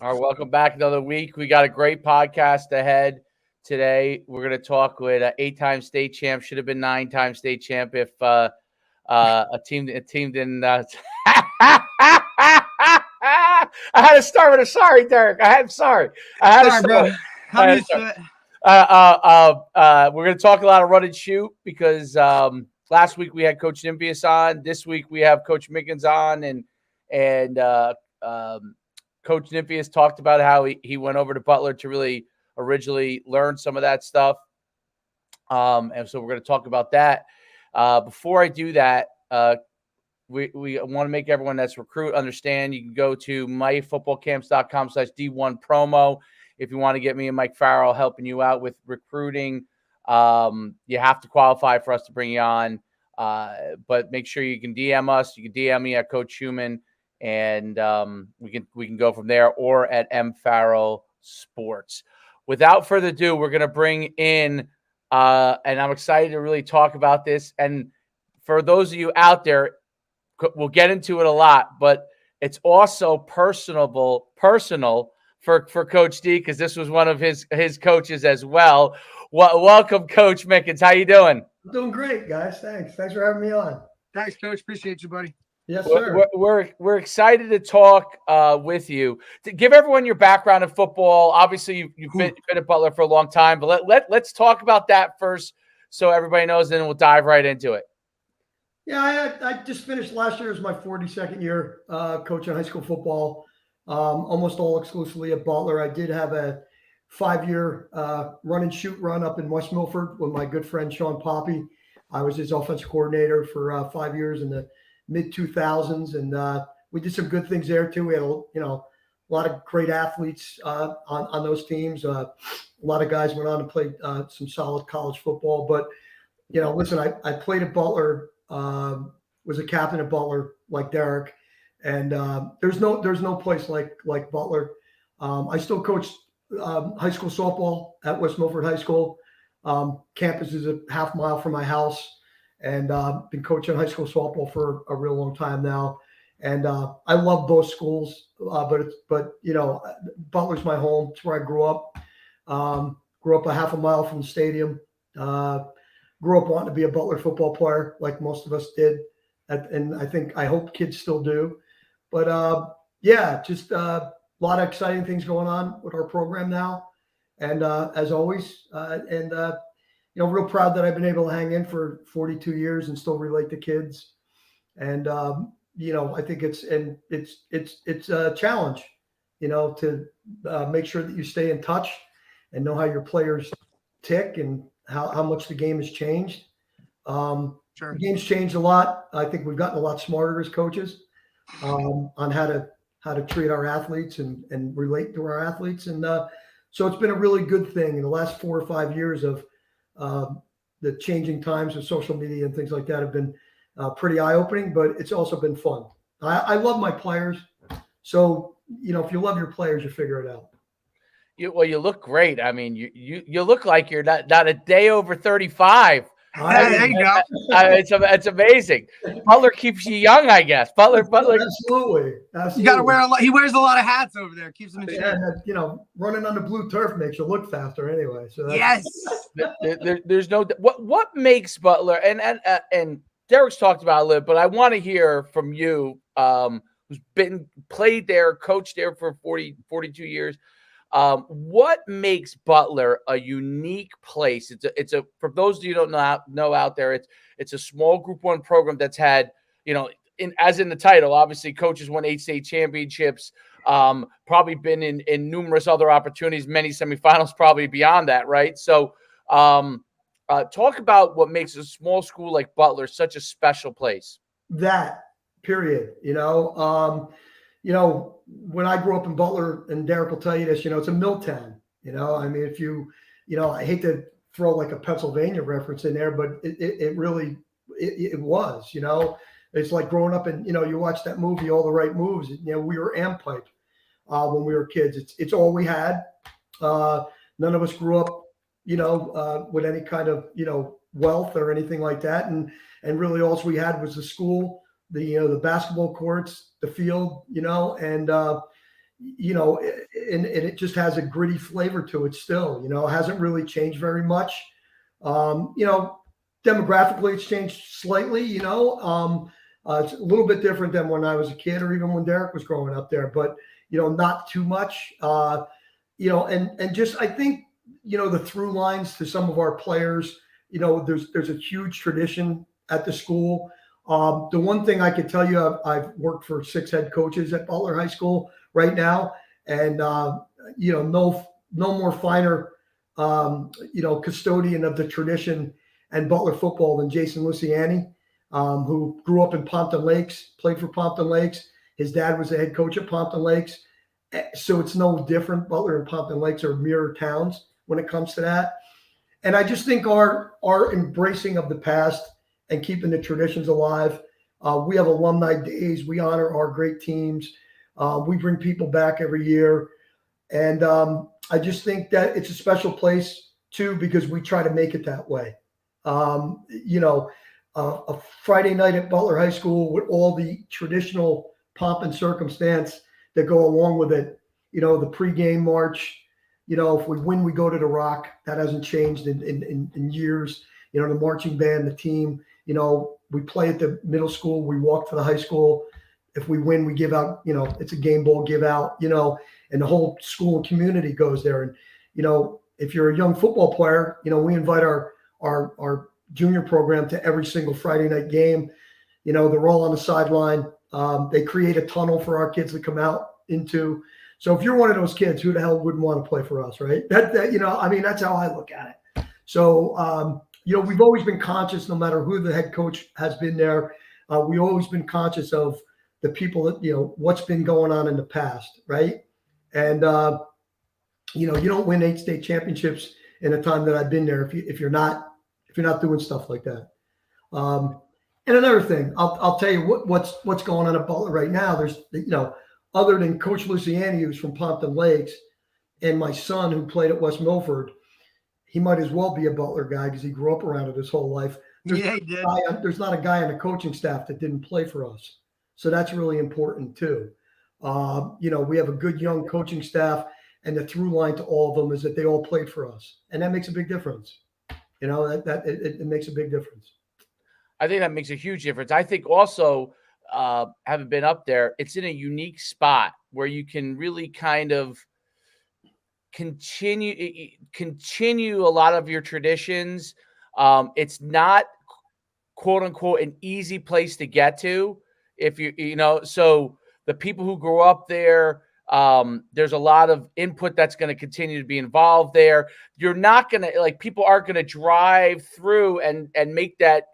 All right, welcome back another week. We got a great podcast ahead today. We're going to talk with an 8-time state champ, should have been 9-time state champ if a team didn't. I had to start with a sorry, Derek. Sorry. I had to Sorry, start. bro. I'm used to it. We're going to talk a lot of run and shoot because last week we had Coach Nymphius on. This week we have Coach Mickens on, and Coach Nymphius talked about how he went over to Butler to really originally learn some of that stuff. And so we're going to talk about that. Before I do that, we want to make everyone that's recruit understand you can go to myfootballcamps.com/D1 promo if you want to get me and Mike Farrell helping you out with recruiting. You have to qualify for us to bring you on, but make sure you can DM us. You can DM me at Coach Schuman, and we can go from there, or at M Farrell Sports. Without further ado, we're going to bring in, and I'm excited to really talk about this. And for those of you out there, we'll get into it a lot, but it's also personal for Coach D, because this was one of his coaches as well. Welcome, Coach Mickens. How you doing? I'm doing great, guys. Thanks for having me on. Thanks, Coach. Appreciate you, buddy. Yes, sir. We're excited to talk with you. To give everyone your background in football, obviously you've been at Butler for a long time, but let's talk about that first so everybody knows, and then we'll dive right into it. Yeah, I just finished last year as my 42nd year coaching high school football, almost all exclusively at Butler. I did have a 5-year run and shoot run up in West Milford with my good friend Sean Poppy. I was his offensive coordinator for 5 years in the mid-2000s, and we did some good things there too. We had a lot of great athletes on those teams. A lot of guys went on to play some solid college football. But listen, I played at Butler. Was a captain at Butler like Derek, and there's no place like Butler. I still coach high school softball at West Milford High School. Campus is a half mile from my house, and been coaching high school softball for a real long time now. And I love both schools, but Butler's my home. It's where I grew up. Grew up a half a mile from the stadium. Grew up wanting to be a Butler football player, like most of us did, and I hope kids still do. But just a lot of exciting things going on with our program now, and as always, real proud that I've been able to hang in for 42 years and still relate to kids. And I think it's a challenge, to make sure that you stay in touch and know how your players tick and how much the game has changed. Sure. The game's changed a lot. I think we've gotten a lot smarter as coaches on how to treat our athletes and relate to our athletes. And so it's been a really good thing in the last 4 or 5 years of the changing times of social media and things like that have been pretty eye-opening, but it's also been fun. I love my players. So, if you love your players, you figure it out. You look great. I mean, you look like you're not a day over 35. There you go. It's amazing. Butler keeps you young, I guess. Butler. Absolutely. You got to wear a lot. He wears a lot of hats over there. Keeps him in shape. Running on the blue turf makes you look faster anyway. So yes. There's no what makes Butler, and Derek's talked about it a little, but I want to hear from you, who's played there, coached there for 42 years. What makes Butler a unique place? It's a for those of you who don't know out there, it's a small Group 1 program that's had, as in the title, obviously coaches won 8 state championships, probably been in numerous other opportunities, many semifinals, probably beyond that, right? So talk about what makes a small school like Butler such a special place. That period, when I grew up in Butler, and Derek will tell you this, it's a mill town. I mean, if you, I hate to throw like a Pennsylvania reference in there, but it really was. It's like growing up and you watch that movie, All the Right Moves. We were amp pipe when we were kids. It's all we had. None of us grew up, with any kind of wealth or anything like that, and really all we had was the school, the basketball courts, the field, and and it just has a gritty flavor to it still. It hasn't really changed very much. Demographically, it's changed slightly. It's a little bit different than when I was a kid or even when Derek was growing up there, but not too much. And just I think the through lines to some of our players. There's a huge tradition at the school. The one thing I could tell you, I've worked for 6 head coaches at Butler High School right now, and no more finer custodian of the tradition and Butler football than Jason Luciani, who grew up in Pompton Lakes, played for Pompton Lakes. His dad was the head coach at Pompton Lakes, so it's no different. Butler and Pompton Lakes are mirror towns when it comes to that. And I just think our embracing of the past and keeping the traditions alive. We have alumni days. We honor our great teams. We bring people back every year. And I just think that it's a special place, too, because we try to make it that way. A Friday night at Butler High School with all the traditional pomp and circumstance that go along with it, the pregame march. If we win, we go to the Rock. That hasn't changed in years. The marching band, the team, we play at the middle school. We walk to the high school. If we win, we give out, it's a game ball give out, and the whole school and community goes there. And, if you're a young football player, we invite our junior program to every single Friday night game. They're all on the sideline. They create a tunnel for our kids to come out into. So if you're one of those kids, who the hell wouldn't want to play for us, right? That's how I look at it. So, we've always been conscious, no matter who the head coach has been there. We've always been conscious of the people that, what's been going on in the past, right? And, you don't win 8 state championships in the time that I've been there if you're not doing stuff like that. And another thing, I'll tell you what's going on at Butler right now. There's, other than Coach Luciani, who's from Pompton Lakes, and my son who played at West Milford, he might as well be a Butler guy because he grew up around it his whole life. He did. There's not a guy on the coaching staff that didn't play for us. So that's really important too. We have a good young coaching staff, and the through line to all of them is that they all played for us. And that makes a big difference. It makes a big difference. I think that makes a huge difference. I think also, having been up there, it's in a unique spot where you can really kind of continue a lot of your traditions. It's not, quote unquote, an easy place to get to. If so the people who grew up there, there's a lot of input that's going to continue to be involved there. You're not going to, people aren't going to drive through and make that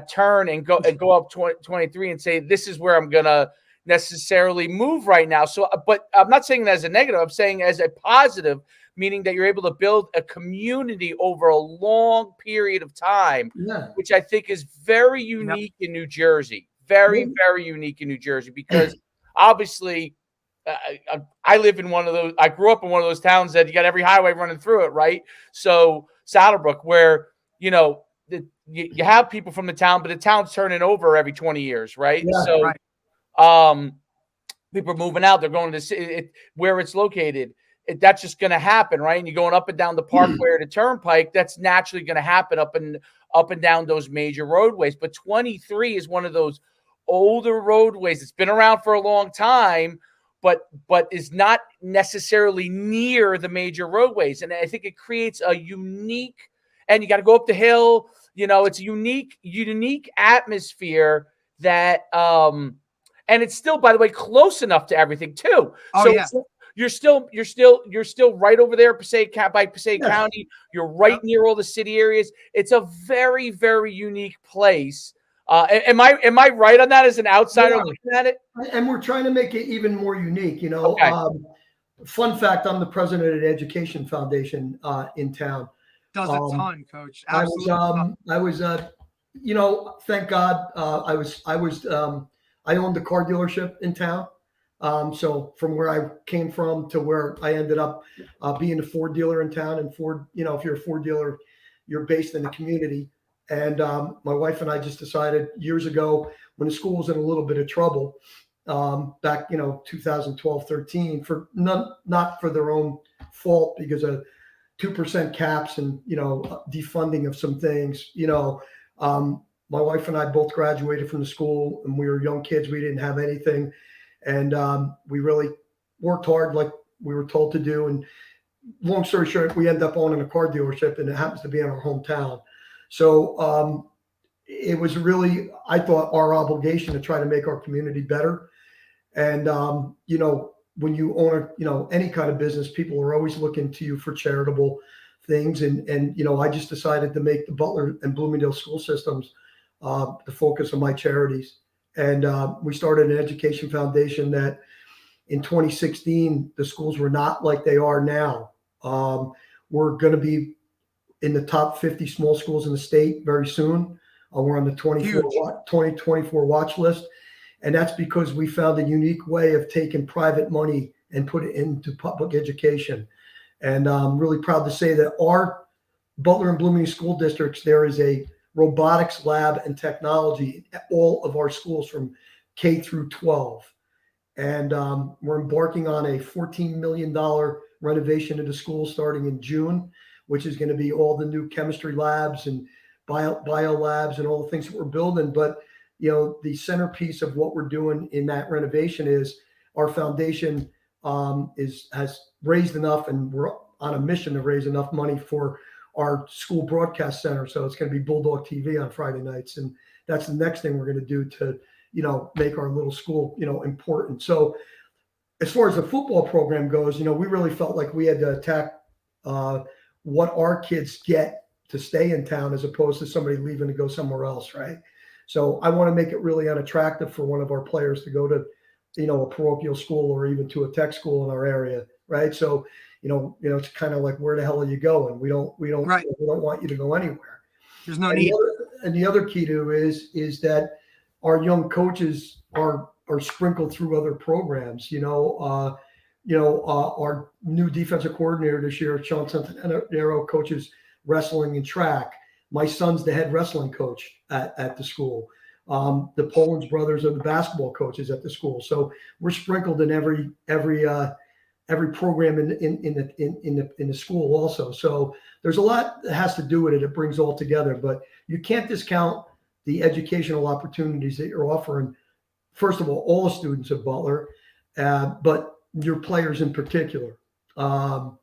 turn and go up 23 and say, this is where I'm going to necessarily move right now. So, but I'm not saying that as a negative. I'm saying as a positive, meaning that you're able to build a community over a long period of time, which I think is very unique in New Jersey. Very, very unique in New Jersey, because obviously I live in one of those, I grew up in one of those towns that you got every highway running through it, right? So Saddlebrook, where, you have people from the town, but the town's turning over every 20 years, right? Yeah, so, right. People are moving out. They're going to where it's located. That's just going to happen, right? And you're going up and down the Parkway or the Turnpike. That's naturally going to happen up and down those major roadways. But 23 is one of those older roadways. It's been around for a long time, but is not necessarily near the major roadways. And I think it creates a unique, and you got to go up the hill. It's a unique atmosphere that, and it's still, by the way, close enough to everything too. Oh, so yeah. You're still right over there, Passaic County. You're right near all the city areas. It's a very, very unique place. Am I right on that as an outsider looking at it? And we're trying to make it even more unique. Okay. Fun fact: I'm the president of the Education Foundation in town. Does a ton, Coach. Absolutely. I was thank God, I owned the car dealership in town. So from where I came from to where I ended up being a Ford dealer in town, and Ford, if you're a Ford dealer, you're based in the community. And my wife and I just decided years ago, when the school was in a little bit of trouble, back, 2012, 13 for not for their own fault because of 2% caps and, defunding of some things. My wife and I both graduated from the school and we were young kids. We didn't have anything. And we really worked hard like we were told to do. And long story short, we ended up owning a car dealership and it happens to be in our hometown. So it was really, I thought, our obligation to try to make our community better. And, when you own any kind of business, people are always looking to you for charitable things. And I just decided to make the Butler and Bloomingdale school systems the focus of my charities. And we started an education foundation that in 2016, the schools were not like they are now. We're going to be in the top 50 small schools in the state very soon. We're on the 2024 watch list. And that's because we found a unique way of taking private money and put it into public education. And I'm really proud to say that our Butler and Bloomingdale school districts, there is a robotics lab and technology at all of our schools from K through 12. And we're embarking on a $14 million renovation of the school starting in June, which is going to be all the new chemistry labs and bio labs and all the things that we're building. But the centerpiece of what we're doing in that renovation is our foundation has raised enough, and we're on a mission to raise enough money for our school broadcast center. So it's going to be Bulldog TV on Friday nights. And that's the next thing we're going to do to, make our little school, important. So as far as the football program goes, we really felt like we had to attack what our kids get to stay in town as opposed to somebody leaving to go somewhere else, right? So I want to make it really unattractive for one of our players to go to, a parochial school or even to a tech school in our area, right? So, it's kind of like, where the hell are you going? We don't want you to go anywhere. There's no need. And the other key to is that our young coaches are sprinkled through other programs. Our new defensive coordinator this year, Sean Santanero, coaches wrestling and track. My son's the head wrestling coach at the school. The Poland's brothers are the basketball coaches at the school. So we're sprinkled in every program in the school also. So there's a lot that has to do with it. It brings all together, but you can't discount the educational opportunities that you're offering. First of all the students at Butler, but your players in particular. And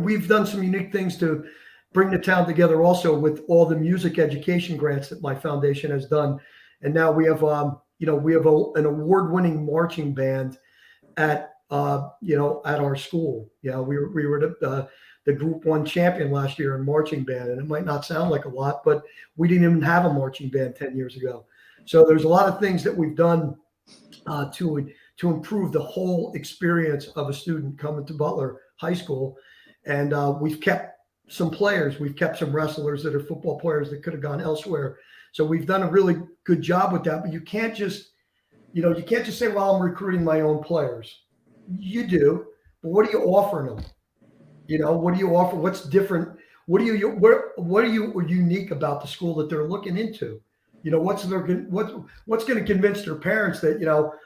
we've done some unique things to bring the town together also with all the music education grants that my foundation has done. And now we have, an award-winning marching band at our school. We were the Group 1 champion last year in marching band. And it might not sound like a lot, but we didn't even have a marching band 10 years ago. So there's a lot of things that we've done to improve the whole experience of a student coming to Butler High School. And we've kept some players. We've kept some wrestlers that are football players that could have gone elsewhere. So we've done a really good job with that. But you can't just say, well, I'm recruiting my own players. You do, but what are you offering them? What do you offer? What's different? What are you unique about the school that they're looking into? What's going to convince their parents that,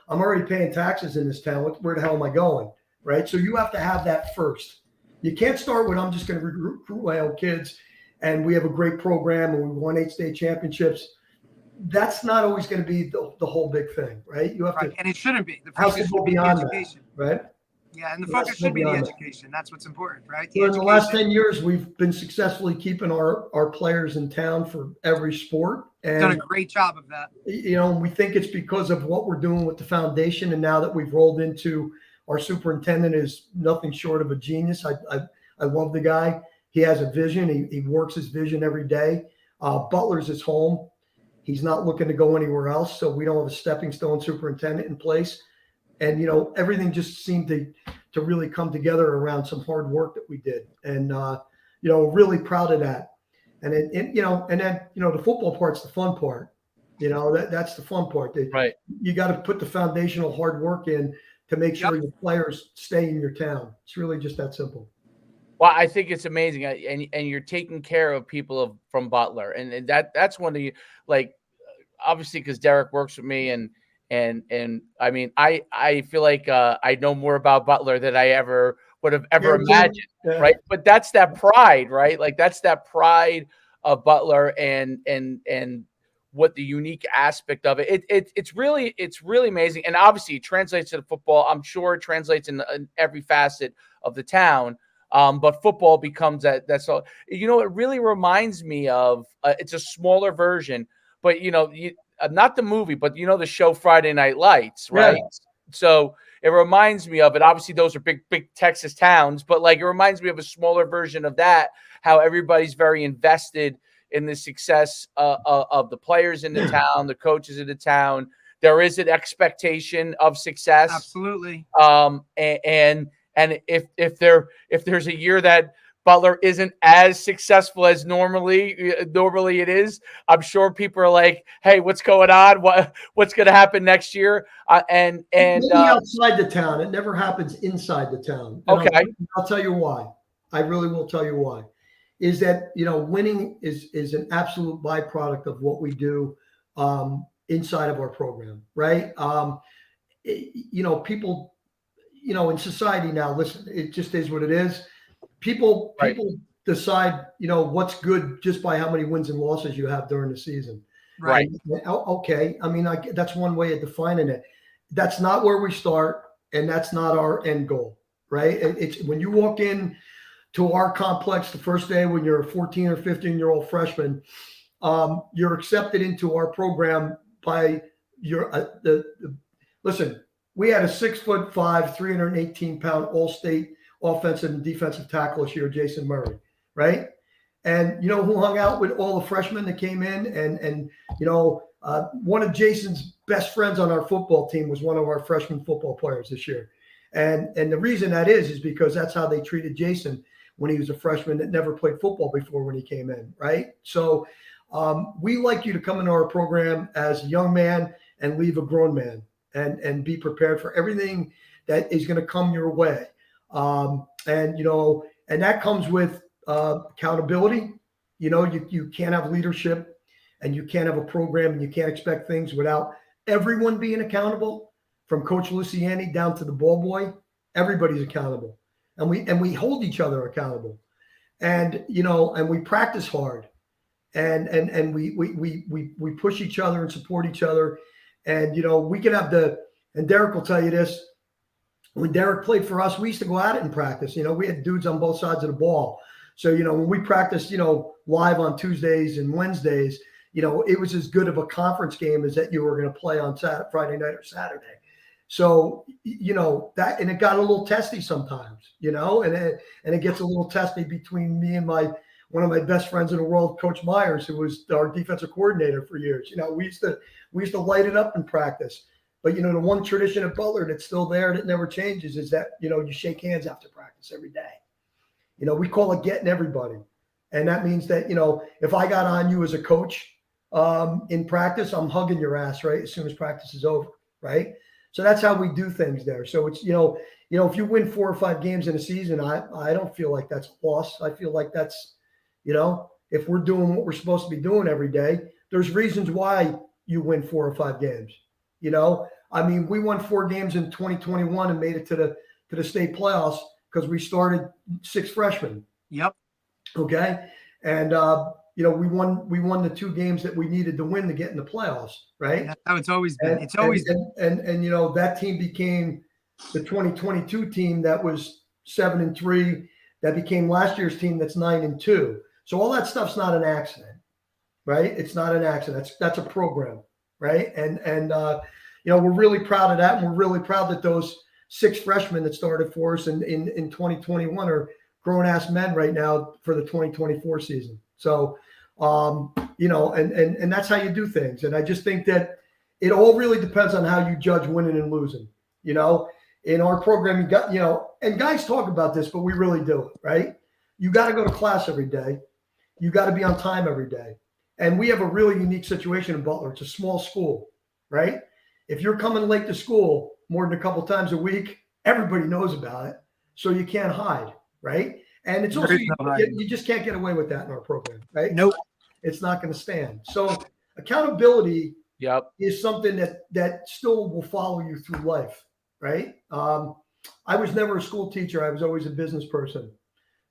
I'm already paying taxes in this town. Where the hell am I going? Right. So you have to have that first. You can't start with, I'm just going to recruit my own kids and we have a great program and we won 8 state championships. That's not always going to be the whole big thing, right? You have to, and it shouldn't be. The focus should be the education, right? Yeah, and the focus should be the education. That's what's important, right? In the last 10 years, we've been successfully keeping our players in town for every sport. And done a great job of that. We think it's because of what we're doing with the foundation. And now that we've rolled into our superintendent is nothing short of a genius. I love the guy. He has a vision. He works his vision every day. Butler's his home. He's not looking to go anywhere else. So we don't have a stepping stone superintendent in place. And, everything just seemed to really come together around some hard work that we did. And, really proud of that. And then the football part's the fun part. That's the fun part. Right. You got to put the foundational hard work in to make sure your players stay in your town. It's really just that simple. Well, I think it's amazing, and you're taking care of people from Butler, and that's one of the, like, obviously because Derek works with me, and And I mean, I feel like I know more about Butler than I ever would have ever imagined, Yeah. right? But that's that pride, right? Like that's that pride of Butler and what the unique aspect of it. It's really amazing, and obviously it translates to the football. I'm sure it translates in every facet of the town. But football becomes that's all. You know, it really reminds me of it's a smaller version, but not the movie, but the show Friday Night Lights, right? Yeah. So it reminds me of it. Obviously, those are big Texas towns, but like it reminds me of a smaller version of that. How everybody's very invested in the success of the players in the town, the coaches in the town. There is an expectation of success. Absolutely. And if there's a year that Butler isn't as successful as normally it is, I'm sure people are like, "Hey, what's going on? What's going to happen next year?" And Maybe outside the town, it never happens inside the town. And okay, I'll tell you why. I really will tell you why. Is that winning is an absolute byproduct of what we do inside of our program, right? People, in society now. Listen, it just is what it is. People decide, what's good just by how many wins and losses you have during the season. Right. Okay. I mean, that's one way of defining it. That's not where we start, and that's not our end goal, right? It's when you walk in to our complex the first day when you're a 14 or 15-year-old freshman, you're accepted into our program by your listen. We had a 6'5", 318-pound All-State offensive and defensive tackle this year, Jason Murray, right? And you know who hung out with all the freshmen that came in, and one of Jason's best friends on our football team was one of our freshman football players this year, and the reason that is because that's how they treated Jason when he was a freshman that never played football before when he came in, right? So we like you to come into our program as a young man and leave a grown man, and be prepared for everything that is going to come your way. And that comes with accountability. You can't have leadership, and you can't have a program, and you can't expect things without everyone being accountable, from Coach Luciani down to the ball boy. Everybody's accountable, and we hold each other accountable, and we practice hard, and we push each other and support each other. And we can have and Derek will tell you this. When Derek played for us, we used to go at it in practice. We had dudes on both sides of the ball. So, when we practiced, live on Tuesdays and Wednesdays, it was as good of a conference game as that you were going to play on Friday night or Saturday. So, that, and it got a little testy sometimes, and it gets a little testy between me and one of my best friends in the world, Coach Myers, who was our defensive coordinator for years. We used to light it up in practice. But, the one tradition at Butler that's still there that never changes is that, you shake hands after practice every day. We call it getting everybody. And that means that, if I got on you as a coach in practice, I'm hugging your ass, right, as soon as practice is over, right? So that's how we do things there. So it's, if you win 4 or 5 games in a season, I don't feel like that's a loss. I feel like that's, if we're doing what we're supposed to be doing every day, there's reasons why you win 4 or 5 games. I mean, we won 4 games in 2021 and made it to the state playoffs because we started 6 freshmen. Yep. Okay. And we won the 2 games that we needed to win to get in the playoffs, right? That's how it's always been. And that team became the 2022 team that was 7-3. That became last year's team that's 9-2. So all that stuff's not an accident, right? It's not an accident. That's a program, right? And we're really proud of that, and we're really proud that those 6 freshmen that started for us in 2021 are grown-ass men right now for the 2024 season. So, and that's how you do things. And I just think that it all really depends on how you judge winning and losing. In our program, you got, and guys talk about this, but we really do it, right? You got to go to class every day. You got to be on time every day. And we have a really unique situation in Butler. It's a small school, right? If you're coming late to school more than a couple times a week, everybody knows about it. So you can't hide, right? And it's also, you just can't get away with that in our program, right? Nope. It's not going to stand. So accountability Yep. is something that still will follow you through life, right? I was never a school teacher. I was always a business person.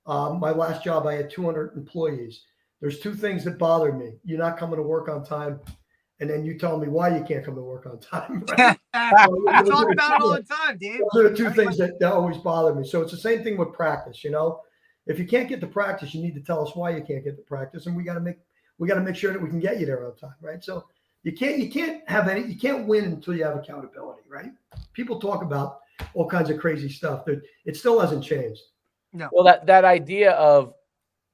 My last job, I had 200 employees. There's two things that bothered me. You're not coming to work on time, and then you tell me why you can't come to work on time. Right? We talk about it all the time, Dave. Those are the two things that always bother me. So it's the same thing with practice. If you can't get to practice, you need to tell us why you can't get to practice, and we got to make sure that we can get you there on time, right? So you can't win until you have accountability, right? People talk about all kinds of crazy stuff. It still hasn't changed. No. Well, that idea of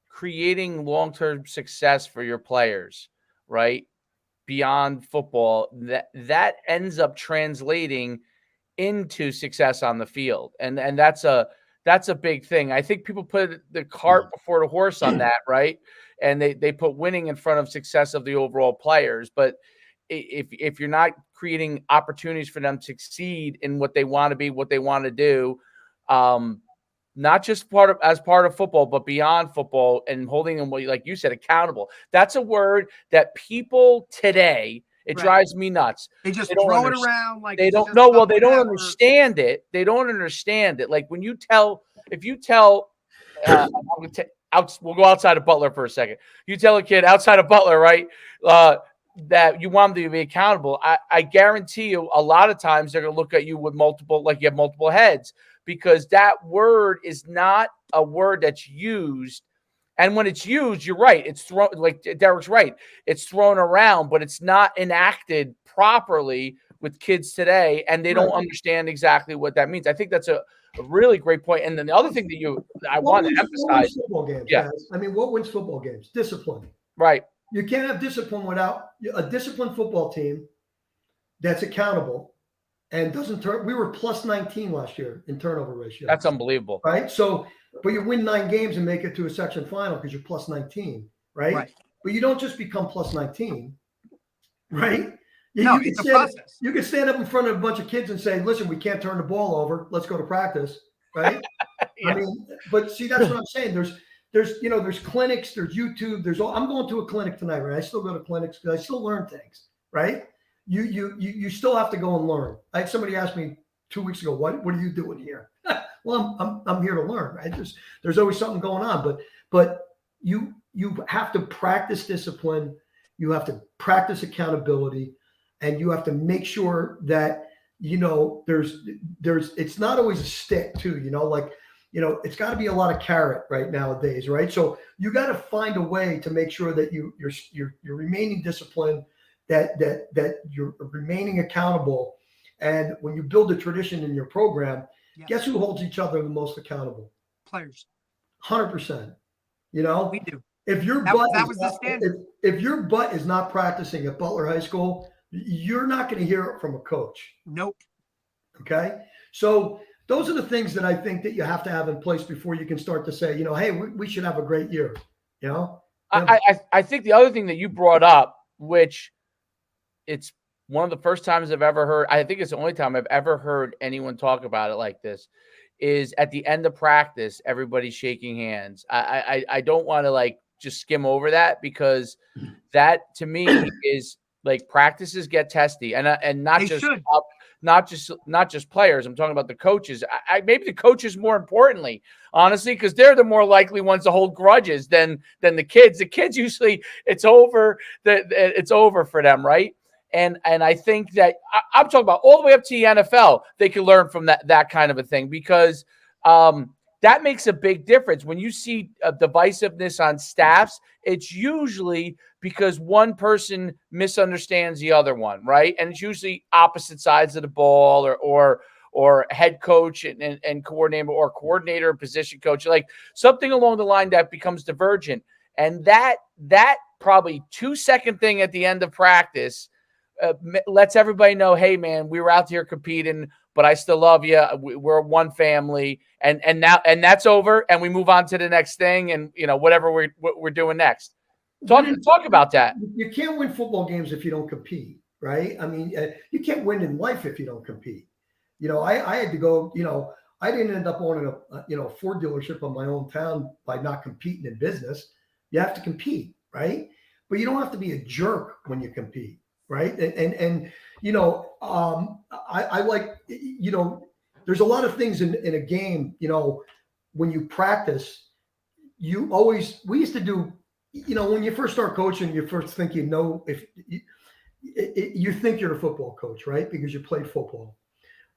creating long-term success for your players, right? Beyond football, that ends up translating into success on the field. And that's a big thing. I think people put the cart before the horse on that, right? And they put winning in front of success of the overall players. But if you're not creating opportunities for them to succeed in what they want to be, what they want to do, not just as part of football, but beyond football, and holding them, like you said, accountable. That's a word that people today, it drives me nuts. They just throw it around like they don't know. Well, they don't understand it. They don't understand it. Like if you tell, we'll go outside of Butler for a second. You tell a kid outside of Butler, right, that you want them to be accountable. I guarantee you, a lot of times they're going to look at you with like you have multiple heads, because that word is not a word that's used. And when it's used, you're right. It's thrown, like Derek's right. It's thrown around, but it's not enacted properly with kids today, and they don't understand exactly what that means. I think that's a really great point. And then the other thing that I want to emphasize. What wins football games, guys? I mean, what wins football games? Discipline. Right. You can't have discipline without a disciplined football team that's accountable and doesn't turn. We were plus 19 last year in turnover ratio. That's unbelievable. Right? So, but you win 9 games and make it to a section final because you're plus 19, right? But you don't just become plus 19, right? It's a process. You can stand up in front of a bunch of kids and say, listen, we can't turn the ball over. Let's go to practice, right? I mean, but see, that's what I'm saying. There's clinics, there's YouTube, I'm going to a clinic tonight, right? I still go to clinics because I still learn things, right? You still have to go and learn. Somebody asked me 2 weeks ago, what are you doing here? Well, I'm here to learn, right? There's always something going on, but you have to practice discipline, you have to practice accountability, and you have to make sure that there's it's not always a stick too, it's got to be a lot of carrot right nowadays, right? So you got to find a way to make sure that you're remaining disciplined, that you're remaining accountable. And when you build a tradition in your program, guess who holds each other the most accountable? Players. 100%. We do. If your that was the standard. If your butt is not practicing at Butler High School, you're not going to hear it from a coach. Nope. Okay. So those are the things that I think that you have to have in place before you can start to say, hey, we should have a great year. I think the other thing that you brought up, which it's one of the first times I've ever heard, I think it's the only time I've ever heard anyone talk about it like this, is at the end of practice, everybody's shaking hands. I don't want to just skim over that, because that to me is like, practices get testy, and not just players. I'm talking about the coaches. Maybe the coaches more importantly, honestly, because they're the more likely ones to hold grudges than the kids. The kids usually it's over for them, right? And I think that I'm talking about all the way up to the NFL. They can learn from that kind of a thing, because that makes a big difference. When you see divisiveness on staffs, it's usually because one person misunderstands the other one, right? And it's usually opposite sides of the ball, or head coach and coordinator and position coach, like something along the line that becomes divergent. And that probably 2-second thing at the end of practice lets everybody know, hey man, we were out here competing, but I still love you. We're one family, and that's over, and we move on to the next thing, and whatever we're doing next. Talk about that. You can't win football games if you don't compete, right? I mean, you can't win in life if you don't compete. I had to go. I didn't end up owning a Ford dealership on my own town by not competing in business. You have to compete, right? But you don't have to be a jerk when you compete, right? And I like, there's a lot of things in a game, when you practice, we used to do, when you first start coaching, you first think, if you think you're a football coach, right? Because you played football.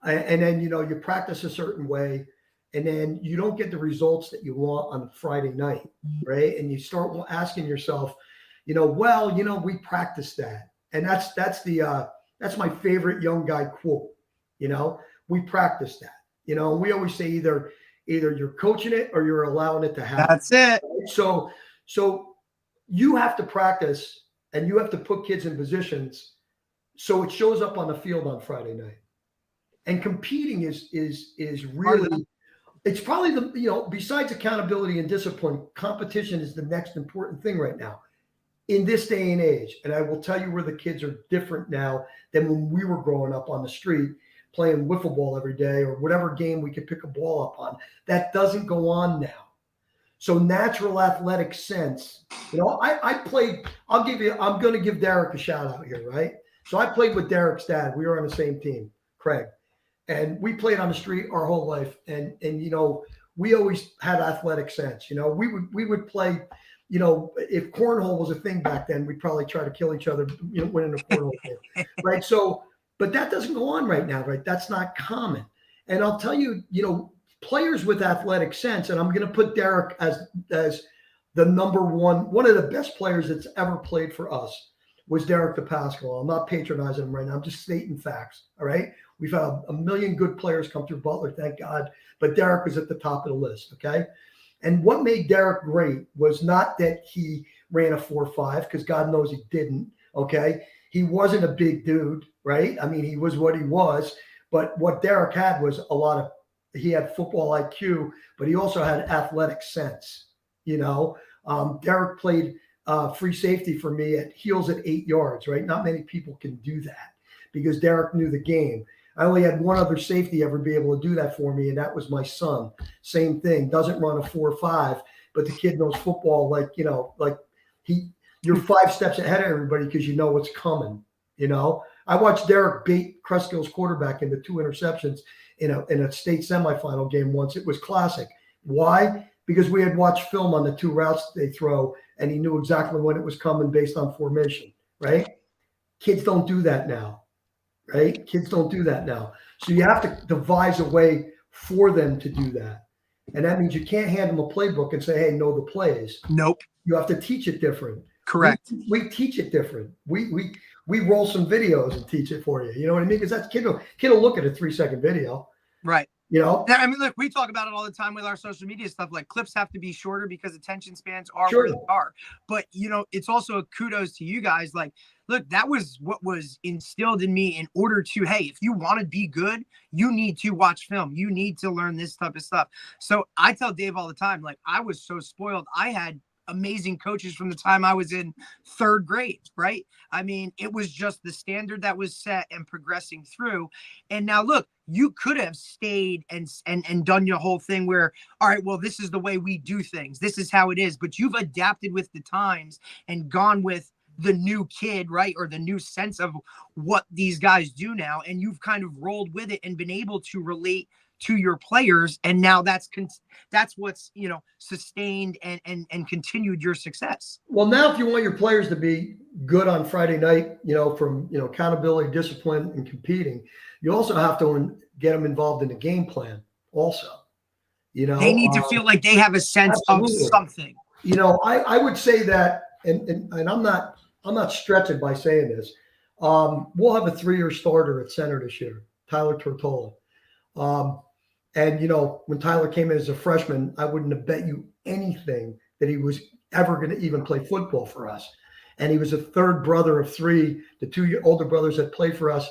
And then, you practice a certain way, and then you don't get the results that you want on Friday night, right? And you start asking yourself, we practiced that. And that's my favorite young guy quote, we practiced that, we always say either you're coaching it or you're allowing it to happen. That's it. Right? So you have to practice, and you have to put kids in positions so it shows up on the field on Friday night. And competing is really, it's probably besides accountability and discipline, competition is the next important thing right now in this day and age. And I will tell you where the kids are different now than when we were growing up on the street playing wiffle ball every day or whatever game we could pick a ball up on. That doesn't go on now. So natural athletic sense, I played, I'm going to give Derek a shout out here, right? So I played with Derek's dad. We were on the same team, Craig. And we played on the street our whole life. And we always had athletic sense. We would play, if cornhole was a thing back then, we'd probably try to kill each other, winning a cornhole game. Right. So, but that doesn't go on right now, right? That's not common. And I'll tell you, players with athletic sense, and I'm going to put Derek as the number one of the best players that's ever played for us was Derek Depascale. I'm not patronizing him right now. I'm just stating facts. All right. We've had a million good players come through Butler, thank God. But Derek was at the top of the list. Okay. And what made Derek great was not that he ran a 4.5, because God knows he didn't. Okay. He wasn't a big dude, right? I mean, he was what he was. But what Derek had was he had football IQ, but he also had athletic sense. Derek played free safety for me at heels at 8 yards, right? Not many people can do that because Derek knew the game. I only had one other safety ever be able to do that for me, and that was my son. Same thing, doesn't run a 4.5, but the kid knows football you're 5 steps ahead of everybody because you know what's coming. I watched Derek bait Creskill's quarterback into 2 interceptions in a state semifinal game once. It was classic. Why? Because we had watched film on the 2 routes they throw, and he knew exactly when it was coming based on formation, right? Kids don't do that now, right? Kids don't do that now. So you have to devise a way for them to do that. And that means you can't hand them a playbook and say, hey, know the plays. Nope. You have to teach it different. Correct. We teach it different. We roll some videos and teach it for you. You know what I mean? Because that kid will look at a 3-second video. Right. I mean, look, we talk about it all the time with our social media stuff. Like, clips have to be shorter because attention spans are Sure. where they are. But, it's also a kudos to you guys. Like, look, that was what was instilled in me in order to, hey, if you want to be good, you need to watch film. You need to learn this type of stuff. So I tell Dave all the time, like, I was so spoiled. I had amazing coaches from the time I was in 3rd grade, right? I mean, it was just the standard that was set and progressing through. And now look, you could have stayed and done your whole thing where, all right, well, this is the way we do things. This is how it is. But you've adapted with the times and gone with the new kid, right? Or the new sense of what these guys do now. And you've kind of rolled with it and been able to relate to your players. And now that's what's, sustained and continued your success. Well, now if you want your players to be good on Friday night, from, accountability, discipline, and competing, you also have to get them involved in the game plan also. They need to feel like they have a sense absolutely. Of something. I would say that, and I'm not stretching by saying this. We'll have a 3-year starter at center this year, Tyler Tortola. And when Tyler came in as a freshman, I wouldn't have bet you anything that he was ever going to even play football for us. And he was a 3rd brother of 3. The 2 older brothers that played for us,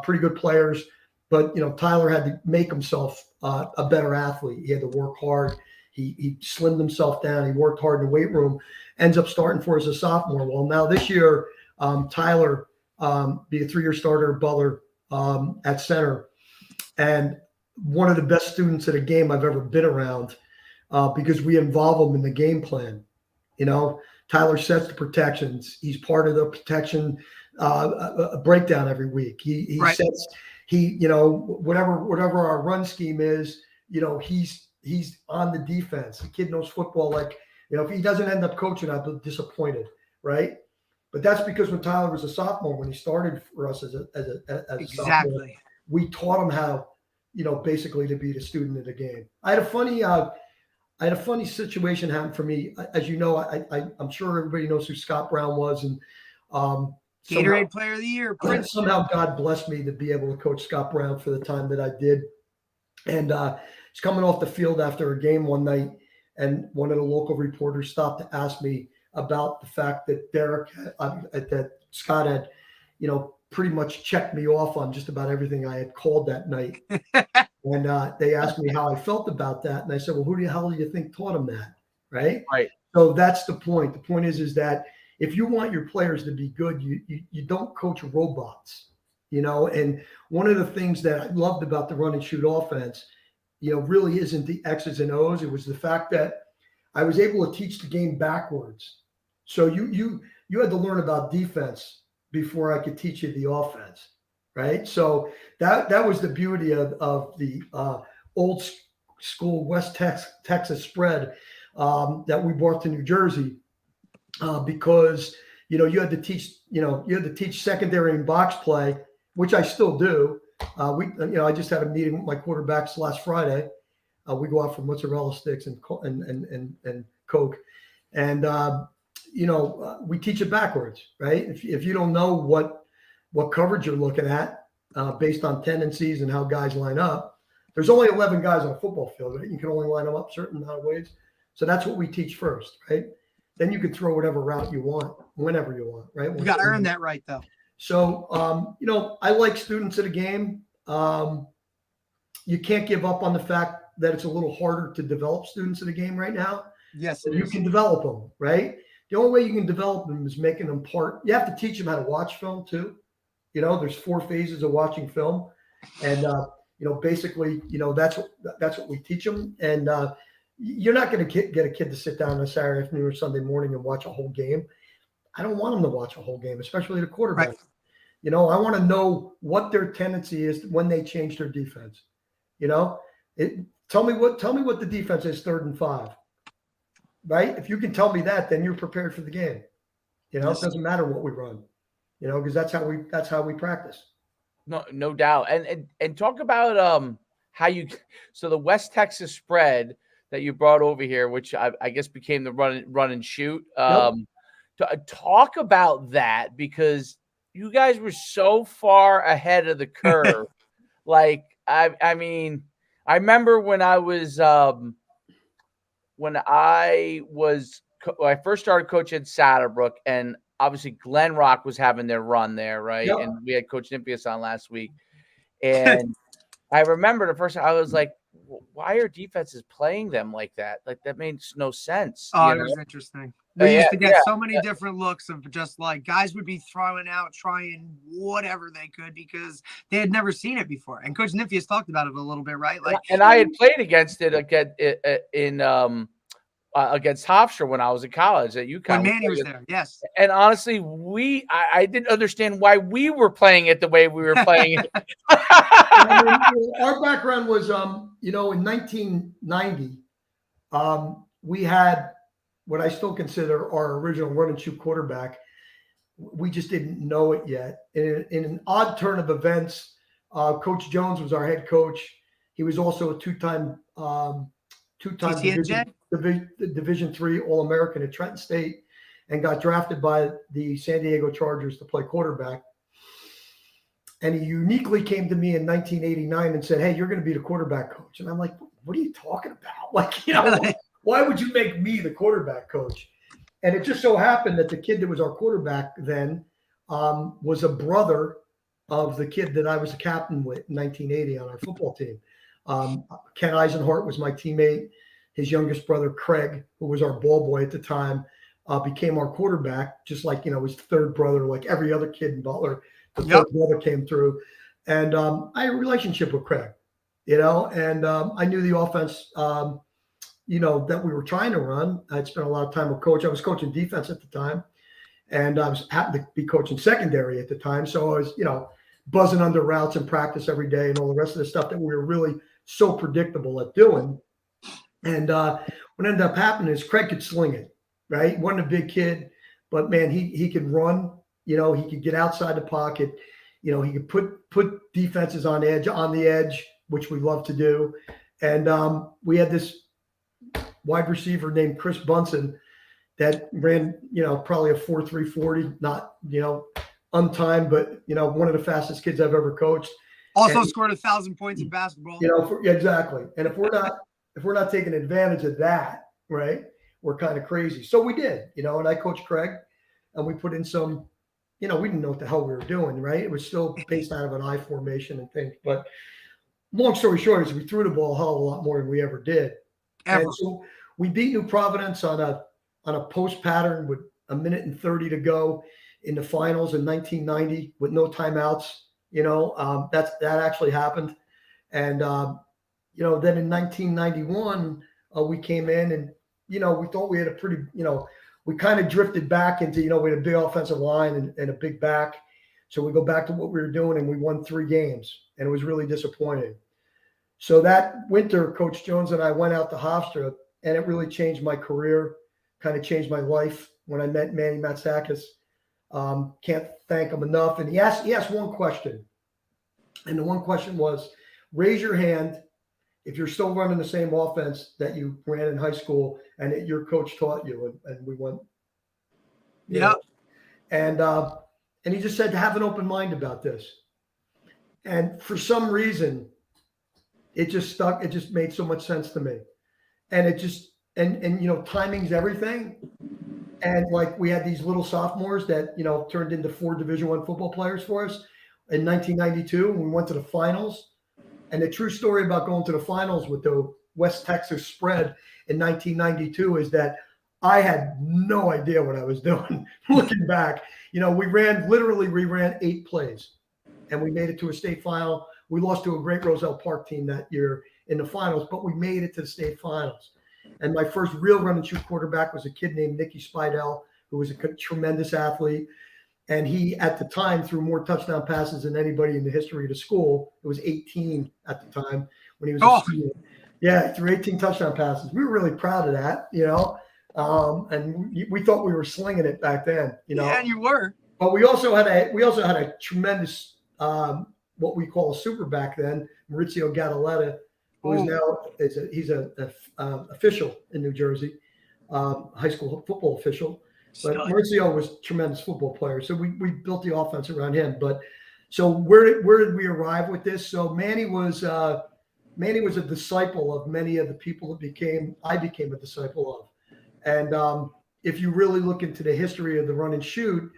pretty good players. But, Tyler had to make himself a better athlete. He had to work hard. He slimmed himself down. He worked hard in the weight room, ends up starting for us as a sophomore. Well, now this year, Tyler be a 3-year starter, Butler at center. And one of the best students at a game I've ever been around because we involve him in the game plan. Tyler sets the protections. He's part of the protection a breakdown every week. He Right. sets whatever our run scheme is. He's on the defense. The kid knows football. Like, if he doesn't end up coaching, I'd be disappointed, right? But that's because when Tyler was a sophomore, when he started for us as a sophomore, we taught him how, basically to be the student of the game. I had a funny situation happen for me. As you know, I'm sure everybody knows who Scott Brown was, and Gatorade Player of the Year. Somehow God blessed me to be able to coach Scott Brown for the time that I did. And he's coming off the field after a game one night, and one of the local reporters stopped to ask me about the fact that that Scott had, pretty much checked me off on just about everything I had called that night. And they asked me how I felt about that. And I said, well, who the hell do you think taught him that? Right. So that's the point. The point is that if you want your players to be good, you don't coach robots, and one of the things that I loved about the run and shoot offense, really isn't the X's and O's. It was the fact that I was able to teach the game backwards. So you had to learn about defense before I could teach you the offense, right? So that was the beauty of the old school West Texas spread that we brought to New Jersey, because you had to teach secondary and box play, which I still do. I just had a meeting with my quarterbacks last Friday. We go out for mozzarella sticks and Coke, and we teach it backwards, right? If you don't know what coverage you're looking at based on tendencies and how guys line up, there's only 11 guys on a football field, right? You can only line them up a certain amount of ways. So that's what we teach first, right? Then you can throw whatever route you want, whenever you want, right? You got to earn that right, though. So, I like students of the game. You can't give up on the fact that it's a little harder to develop students of the game right now. Yes, you can develop them, right? The only way you can develop them is making them part. You have to teach them how to watch film too. There's 4 phases of watching film, and basically, that's what we teach them. And you're not going to get a kid to sit down on a Saturday afternoon or Sunday morning and watch a whole game. I don't want them to watch a whole game, especially the quarterback. Right. I want to know what their tendency is when they change their defense. Tell me what the defense is 3rd and 5. Right? If you can tell me that, then you're prepared for the game. It doesn't matter what we run. Because that's how we practice. No doubt. And talk about how so the West Texas spread that you brought over here, which I guess became the run and shoot. Talk about that, because you guys were so far ahead of the curve. Like, I mean, I remember when I first started coaching at Saddlebrook, and obviously Glen Rock was having their run there, right? Yep. And we had Coach Nimpius on last week, and I remember the first time I was like, why are defenses playing them like that? Like, that makes no sense. Oh, it was interesting. We used to get so many different looks of just like guys would be throwing out, trying whatever they could because they had never seen it before. And Coach Nimpius talked about it a little bit, right? Like, and I had played against it against Hofstra when I was in college at UConn. When Manny was there, yes. And honestly, I didn't understand why we were playing it the way we were playing it. Our background was, in 1990, we had what I still consider our original run and shoot quarterback. We just didn't know it yet. In an odd turn of events, Coach Jones was our head coach. He was also a two-time Division III All-American at Trenton State, and got drafted by the San Diego Chargers to play quarterback. And he uniquely came to me in 1989 and said, "Hey, you're going to be the quarterback coach." And I'm like, "What are you talking about? Like, why would you make me the quarterback coach?" And it just so happened that the kid that was our quarterback then was a brother of the kid that I was a captain with in 1980 on our football team. Ken Eisenhart was my teammate. His youngest brother, Craig, who was our ball boy at the time, became our quarterback, just like, his third brother, like every other kid in Butler. The third brother came through. And I had a relationship with Craig, and I knew the offense, that we were trying to run. I'd spent a lot of time with Coach. I was coaching defense at the time. And I was happened to be coaching secondary at the time. So I was, buzzing under routes and practice every day and all the rest of the stuff that we were really so predictable at doing. And what ended up happening is Craig could sling it, right? He wasn't a big kid, but man, he could run, he could get outside the pocket. He could put defenses on the edge, which we love to do. And we had this wide receiver named Chris Bunsen that ran, probably a 4.3 40, not, untimed, but, one of the fastest kids I've ever coached. Also scored 1,000 points in basketball. Exactly. And if we're not taking advantage of that, right, we're kind of crazy. So we did, and I coached Craig, and we put in some, we didn't know what the hell we were doing, right? It was still based out of an I formation and things. But long story short is we threw the ball a hell of a lot more than we ever did. Ever. And so we beat New Providence on a post pattern with 1:30 to go in the finals in 1990 with no timeouts. That actually happened. And, then in 1991, we came in and, we thought we had a pretty, we kind of drifted back into, we had a big offensive line and a big back. So we go back to what we were doing and we won 3 games and it was really disappointing. So that winter, Coach Jones and I went out to Hofstra and it really changed my career, kind of changed my life when I met Manny Matsakis. Can't thank him enough. And he asked one question. And the one question was, raise your hand if you're still running the same offense that you ran in high school and that your coach taught you. And we went. Yeah. And he just said to have an open mind about this. And for some reason, it just stuck. It just made so much sense to me. And it just, and timing's everything. And like we had these little sophomores that, turned into 4 Division I football players for us in 1992 when we went to the finals. And the true story about going to the finals with the West Texas spread in 1992 is that I had no idea what I was doing. Looking back, we ran 8 plays and we made it to a state final. We lost to a great Roselle Park team that year in the finals, but we made it to the state finals. And my first real run and shoot quarterback was a kid named Nicky Spidell, who was a tremendous athlete. And he, at the time, threw more touchdown passes than anybody in the history of the school. It was 18 at the time when he was a senior. Yeah, he threw 18 touchdown passes. We were really proud of that, and we thought we were slinging it back then, Yeah, and you were. But we also had a tremendous what we call a super back then, Maurizio Gattaletta, who is now he's a official in New Jersey, high school football official. But Maurizio was a tremendous football player, so we built the offense around him. But so where did we arrive with this? So Manny was a disciple of many of the people that I became a disciple of. And if you really look into the history of the run and shoot,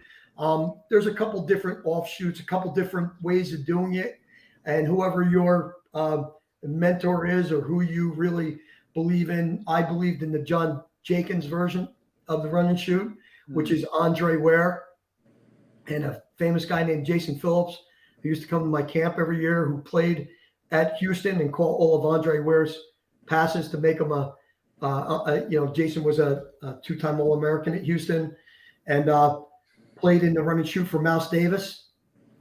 there's a couple different offshoots, a couple different ways of doing it, and whoever your mentor is or who you really believe in. I believed in the John Jenkins version of the run and shoot, which is Andre Ware and a famous guy named Jason Phillips, who used to come to my camp every year, who played at Houston and caught all of Andre Ware's passes to make him Jason was a 2-time All-American at Houston and played in the run and shoot for Mouse Davis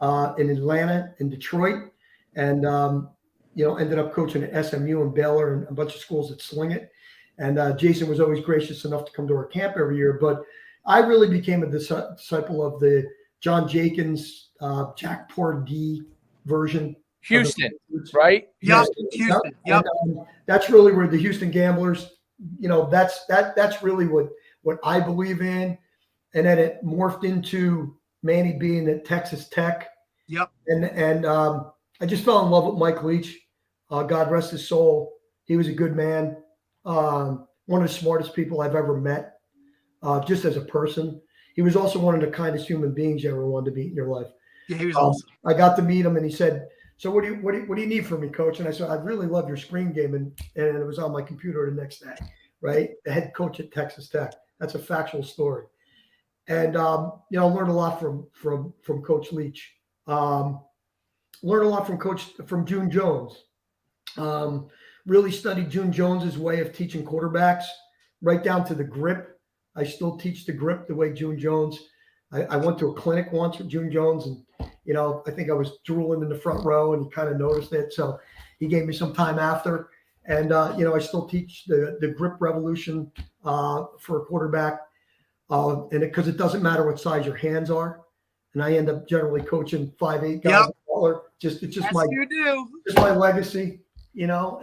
in Atlanta, in Detroit, and ended up coaching at SMU and Baylor and a bunch of schools that sling it. And Jason was always gracious enough to come to our camp every year. But I really became a disciple of the John Jenkins, Jack Pardee version. Houston, right? Yep, Houston. Yep. And, that's really where the Houston Gamblers, that's really what I believe in. And then it morphed into Manny being at Texas Tech. Yep. And I just fell in love with Mike Leach. God rest his soul. He was a good man. One of the smartest people I've ever met, just as a person. He was also one of the kindest human beings you ever wanted to meet in your life. Yeah, he was awesome. I got to meet him, and he said, "So what do you need from me, Coach?" And I said, "I really love your screen game," and it was on my computer the next day. Right, the head coach at Texas Tech. That's a factual story, and learned a lot from Coach Leach. Learned a lot from June Jones. Really studied June Jones's way of teaching quarterbacks, right down to the grip. I still teach the grip the way June Jones I went to a clinic once with June Jones, and I think I was drooling in the front row, and he kind of noticed it, so he gave me some time after. And I still teach the grip revolution for a quarterback, and because it doesn't matter what size your hands are, and I end up generally coaching 5'8" guys. Yep. It's just yes, my you do. Just my legacy, You've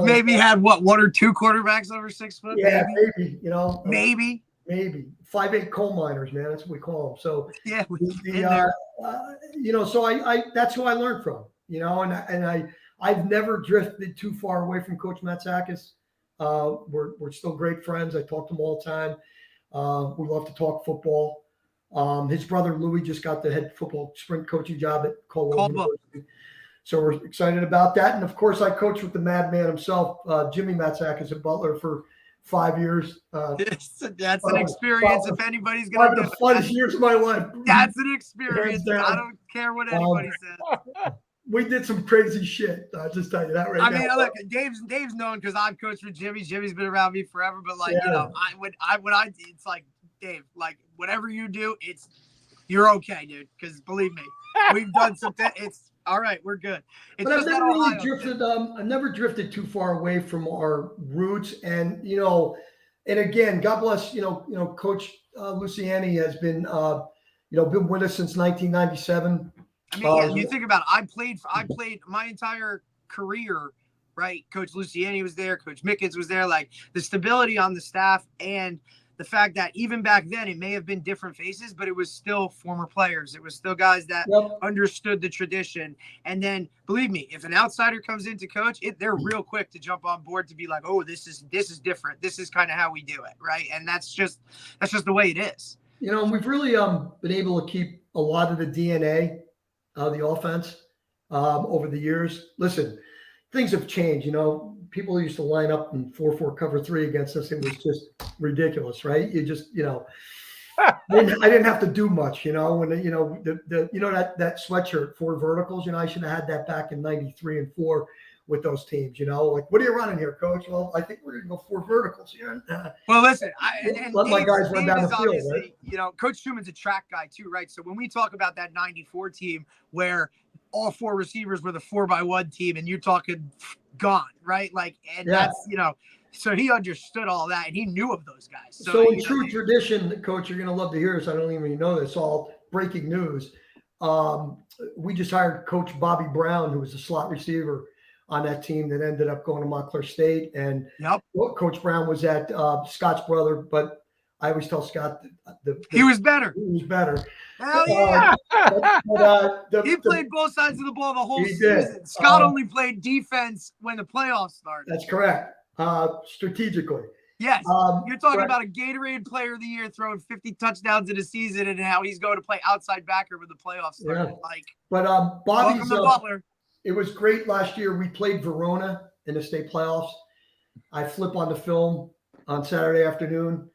maybe had what, 1 or 2 quarterbacks over 6 foot? Yeah, maybe. Maybe 5'8" coal miners, man. That's what we call them. So yeah, so I that's who I learned from, and I've never drifted too far away from Coach Matsakis. We're still great friends. I talk to him all the time. We love to talk football. His brother Louis just got the head football sprint coaching job at Caldwell University. So we're excited about that. And of course, I coached with the madman himself, Jimmy Matsakis at Butler for 5 years. That's an experience. If anybody's going to do it, the funnest years of my life. That's an experience. I don't care what anybody says. We did some crazy shit. I'll just tell you that right now. I mean, look, Dave's known because I've coached with Jimmy. Jimmy's been around me forever. But it's like, Dave, like whatever you do, you're okay, dude. Because believe me, we've done something. It's all right. We're good. But I've never really drifted. I've never drifted too far away from our roots, and and again, God bless. Coach Luciani has been been with us since 1997. I mean, you think about it. I played my entire career, right? Coach Luciani was there. Coach Mickens was there. Like the stability on the staff and the fact that even back then it may have been different faces, but it was still former players. It was still guys that understood the tradition. And then believe me, if an outsider comes in to coach, they're real quick to jump on board to be like, oh, this is different. This is kind of how we do it, right? And that's just the way it is. We've really been able to keep a lot of the DNA of the offense over the years. Listen, things have changed. People used to line up in 4-4 cover 3 against us. It was just ridiculous, right? You just, I didn't have to do much, when that sweatshirt, 4 verticals, I should have had that back in 93 and 4 with those teams, like, what are you running here, coach? Well, I think we're going to go 4 verticals here. Well, listen, let my guys run down the field, right? Coach Schuman's a track guy too, right? So when we talk about that 94 team where all 4 receivers were the 4x1 team and you're talking gone, right? Like, and that's, so he understood all that and he knew of those guys. So in true tradition, coach, you're going to love to hear this. I don't even know this, all breaking news. We just hired Coach Bobby Brown, who was a slot receiver on that team that ended up going to Montclair State. And Coach Brown was at Scott's brother, but I always tell Scott he was better. He was better. Hell yeah. He played both sides of the ball the whole season. Scott only played defense when the playoffs started. That's correct. Strategically. Yes. You're talking about a Gatorade Player of the Year throwing 50 touchdowns in a season and how he's going to play outside backer when the playoffs started. Bobby's Butler. It was great last year. We played Verona in the state playoffs. I flip on the film on Saturday afternoon,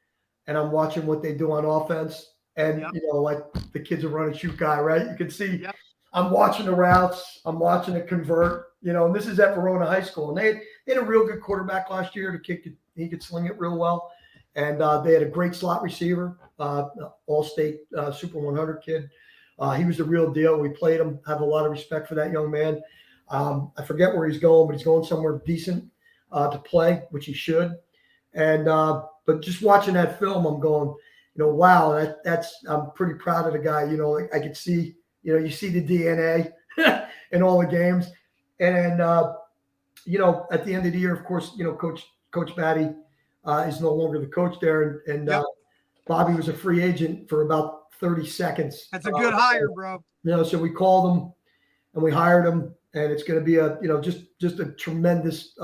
and I'm watching what they do on offense. And, like the kid's a run and shoot guy, right? You can see I'm watching the routes. I'm watching it convert, and this is at Verona High School. And they had a real good quarterback last year to kick it. He could sling it real well. And they had a great slot receiver, all-state Super 100 kid. He was the real deal. We played him, have a lot of respect for that young man. I forget where he's going, but he's going somewhere decent to play, which he should. And but just watching that film, I'm going, wow, I'm pretty proud of the guy. I could see, you see the DNA in all the games. And at the end of the year, of course, Coach Batty is no longer the coach there, and Bobby was a free agent for about 30 seconds. That's a good hire, bro. So we called him and we hired him, and it's going to be a just a tremendous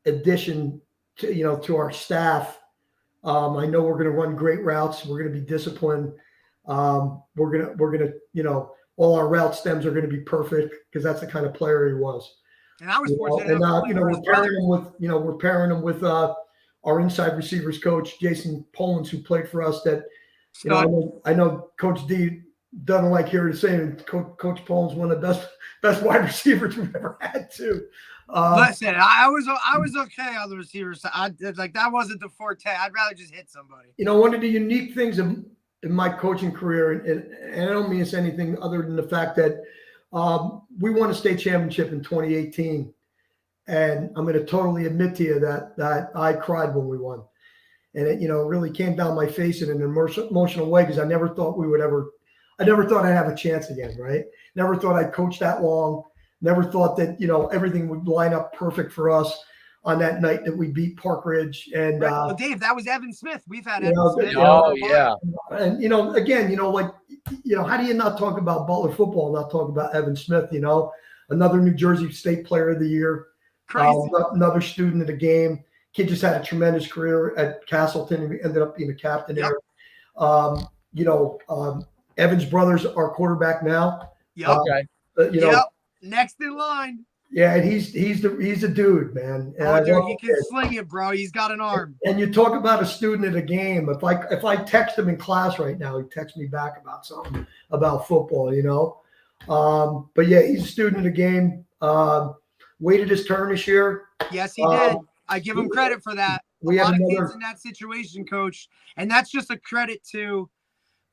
addition to our staff. I know we're going to run great routes. We're going to be disciplined. We're gonna all our route stems are going to be perfect because that's the kind of player he was. And I was fortunate. We're pairing him with our inside receivers coach Jason Polans, who played for us. That I know Coach D doesn't like hearing the same. Coach Polans, one of the best wide receivers we've ever had too. Listen, I was okay on the receiver side. That wasn't the forte. I'd rather just hit somebody. One of the unique things in my coaching career, and I don't mean it's anything other than the fact that we won a state championship in 2018, and I'm going to totally admit to you that I cried when we won, and it really came down my face in an emotional way because I never thought I'd have a chance again, right? Never thought I'd coach that long. Never thought that, everything would line up perfect for us on that night that we beat Park Ridge. And well, Dave, that was Evan Smith. We've had Evan Smith. Oh, yeah. And, again, how do you not talk about Butler football, not talk about Evan Smith, another New Jersey State Player of the Year, crazy, another student of the game. Kid just had a tremendous career at Castleton. He ended up being a captain there. Evan's brother's our quarterback now. Yep. Okay. Next in line. Yeah, and he's a dude, man. And dude, he can sling it, bro. He's got an arm. And you talk about a student at a game. If I text him in class right now, he texts me back about something about football, But yeah, he's a student of the game. Waited his turn this year. Yes, he did. I give him credit for that. A lot of kids in that situation, Coach, and that's just a credit to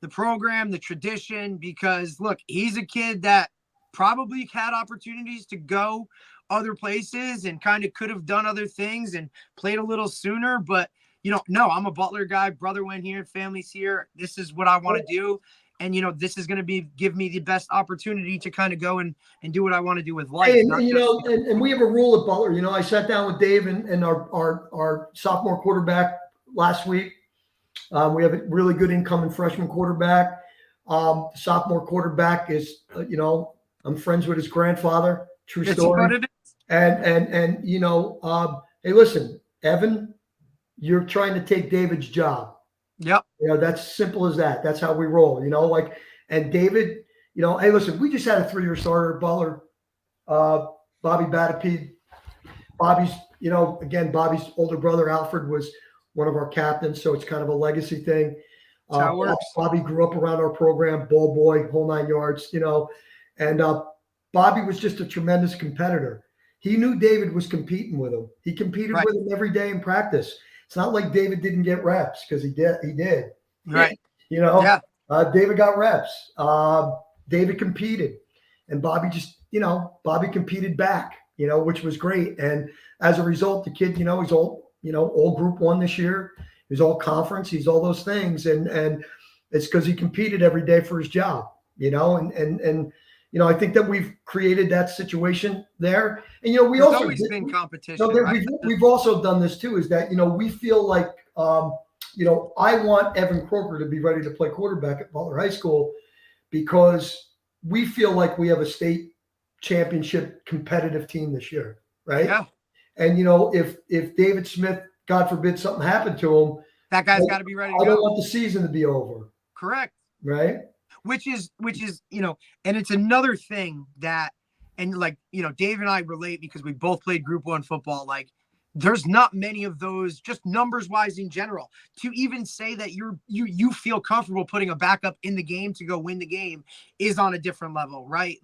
the program, the tradition, because look, he's a kid that probably had opportunities to go other places and kind of could have done other things and played a little sooner. But, no, I'm a Butler guy. Brother went here. Family's here. This is what I want to do. And, this is going to give me the best opportunity to kind of go and do what I want to do with life. And we have a rule at Butler. I sat down with Dave and our sophomore quarterback last week. We have a really good incoming freshman quarterback. Sophomore quarterback is, I'm friends with his grandfather. True story. And hey, listen, Evan, you're trying to take David's job. Yep. That's simple as that. That's how we roll. And David, hey, listen, we just had a 3-year starter at Butler. Bobby Batapede. Bobby's, Bobby's older brother Alfred was one of our captains, so it's kind of a legacy thing. That's how it works. Bobby grew up around our program, ball boy, whole 9 yards, And Bobby was just a tremendous competitor. He knew David was competing with him. He competed with him every day in practice. It's not like David didn't get reps because he did. Right. David got reps. David competed. And Bobby Bobby competed back, which was great. And as a result, the kid, he's all Group 1 this year. He's all conference. He's all those things. And it's because he competed every day for his job, and I think that we've created that situation there. And, There's always been competition. We've also done this too, is that, we feel like, I want Evan Croker to be ready to play quarterback at Butler High School because we feel like we have a state championship competitive team this year. Right. Yeah. And, if David Smith, God forbid something happened to him, that guy's got to be ready to go. I don't want the season to be over. Correct. Right. Which is, and it's another thing that, and Dave and I relate because we both played Group 1 football. There's not many of those, just numbers wise in general, to even say that you feel comfortable putting a backup in the game to go win the game is on a different level, right?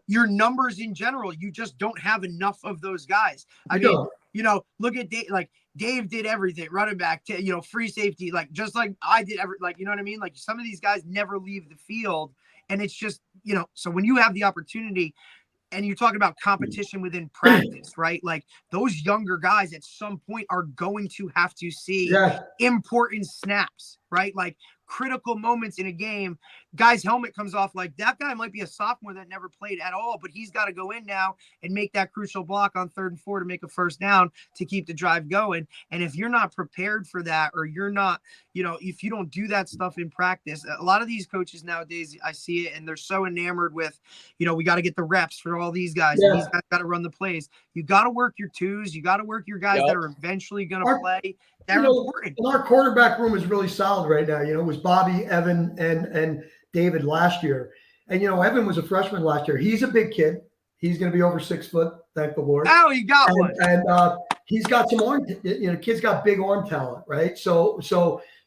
Your numbers in general, you just don't have enough of those guys. Look at Dave, Dave did everything, running back, free safety, just like I did you know what I mean? Some of these guys never leave the field, and it's just, so when you have the opportunity and you're talking about competition within practice, right? Those younger guys at some point are going to have to see important snaps, right? Critical moments in a game, guy's helmet comes off, that guy might be a sophomore that never played at all, but he's got to go in now and make that crucial block on 3rd and 4 to make a first down to keep the drive going. And if you're not prepared for that, or you're not, if you don't do that stuff in practice, a lot of these coaches nowadays, I see it, and they're so enamored with, we got to get the reps for all these guys. And these guys got to run the plays. You got to work your twos. You got to work your guys that are eventually going to play. They're important. Our quarterback room is really solid right now. It was Bobby, Evan, and David last year. And, Evan was a freshman last year. He's a big kid. He's going to be over 6 foot. Thank the Lord. Oh, you got one. And he's got some arm, kid's got big arm talent, right? So,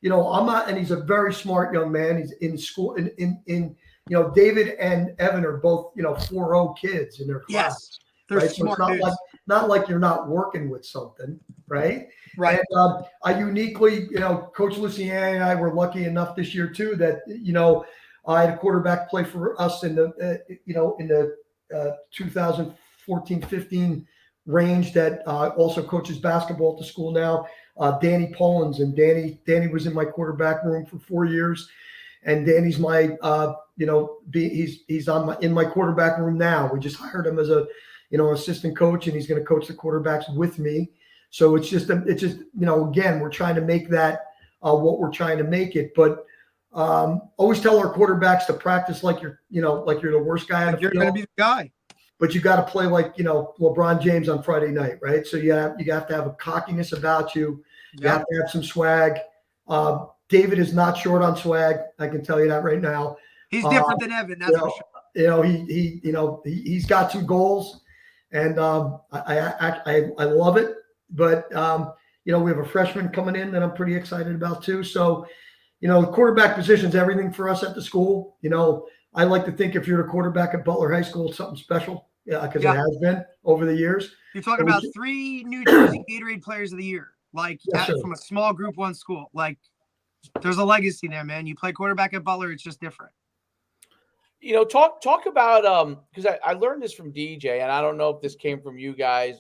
I'm not, and he's a very smart young man. He's in school David and Evan are both, 4.0 kids in their class. Yes. They're right? So smart it's dudes. not like you're not working with something, right? Right. And I uniquely, Coach Luciani and I were lucky enough this year too that I had a quarterback play for us in the 2014-15 range that also coaches basketball at the school now. Danny Pollins, and Danny was in my quarterback room for 4 years, and Danny's my he's in my quarterback room now. We just hired him as a assistant coach, and he's going to coach the quarterbacks with me. So it's just again, we're trying to make that what we're trying to make it, but always tell our quarterbacks to practice like you're the worst guy on the You're field. going to be the guy. But you got to play like LeBron James on Friday night, right? So you have to have a cockiness about you. You have to have some swag. David is not short on swag. I can tell you that right now. He's different than Evan. That's for sure. He's got some goals, and I love it. But we have a freshman coming in that I'm pretty excited about too. So, the quarterback position is everything for us at the school. I like to think if you're the quarterback at Butler High School, it's something special, because it has been over the years. You're talking about 3 New Jersey Gatorade Players of the Year, from a small Group 1 school. Like, there's a legacy there, man. You play quarterback at Butler, it's just different. Talk about because I learned this from DJ, and I don't know if this came from you guys,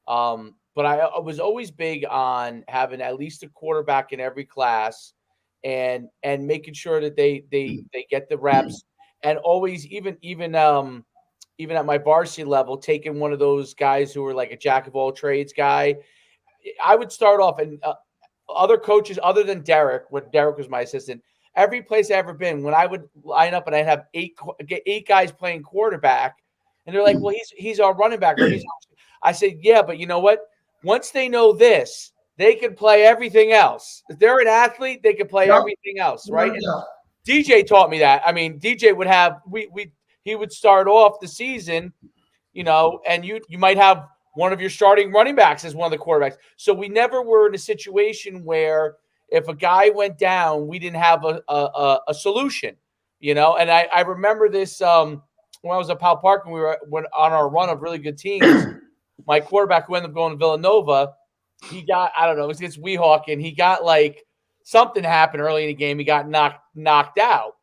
but I was always big on having at least a quarterback in every class, and making sure that they get the reps. And always, even at my varsity level, taking one of those guys who were like a jack of all trades guy. I would start off, and other coaches, other than Derek, when Derek was my assistant, every place I ever been, when I would line up and I'd have eight guys playing quarterback, and they're like, "Well, he's our running back." I said, "Yeah, but you know what? Once they know this, they can play everything else. If they're an athlete, they can play everything else, right?" And DJ taught me that. I mean, DJ would have he would start off the season, and you might have one of your starting running backs as one of the quarterbacks. So we never were in a situation where if a guy went down, we didn't have a solution, And I remember this when I was at Powell Park and we were on our run of really good teams. My quarterback who ended up going to Villanova, he got, I don't know, it was against Weehawken, and he got like something happened early in the game. He got knocked out.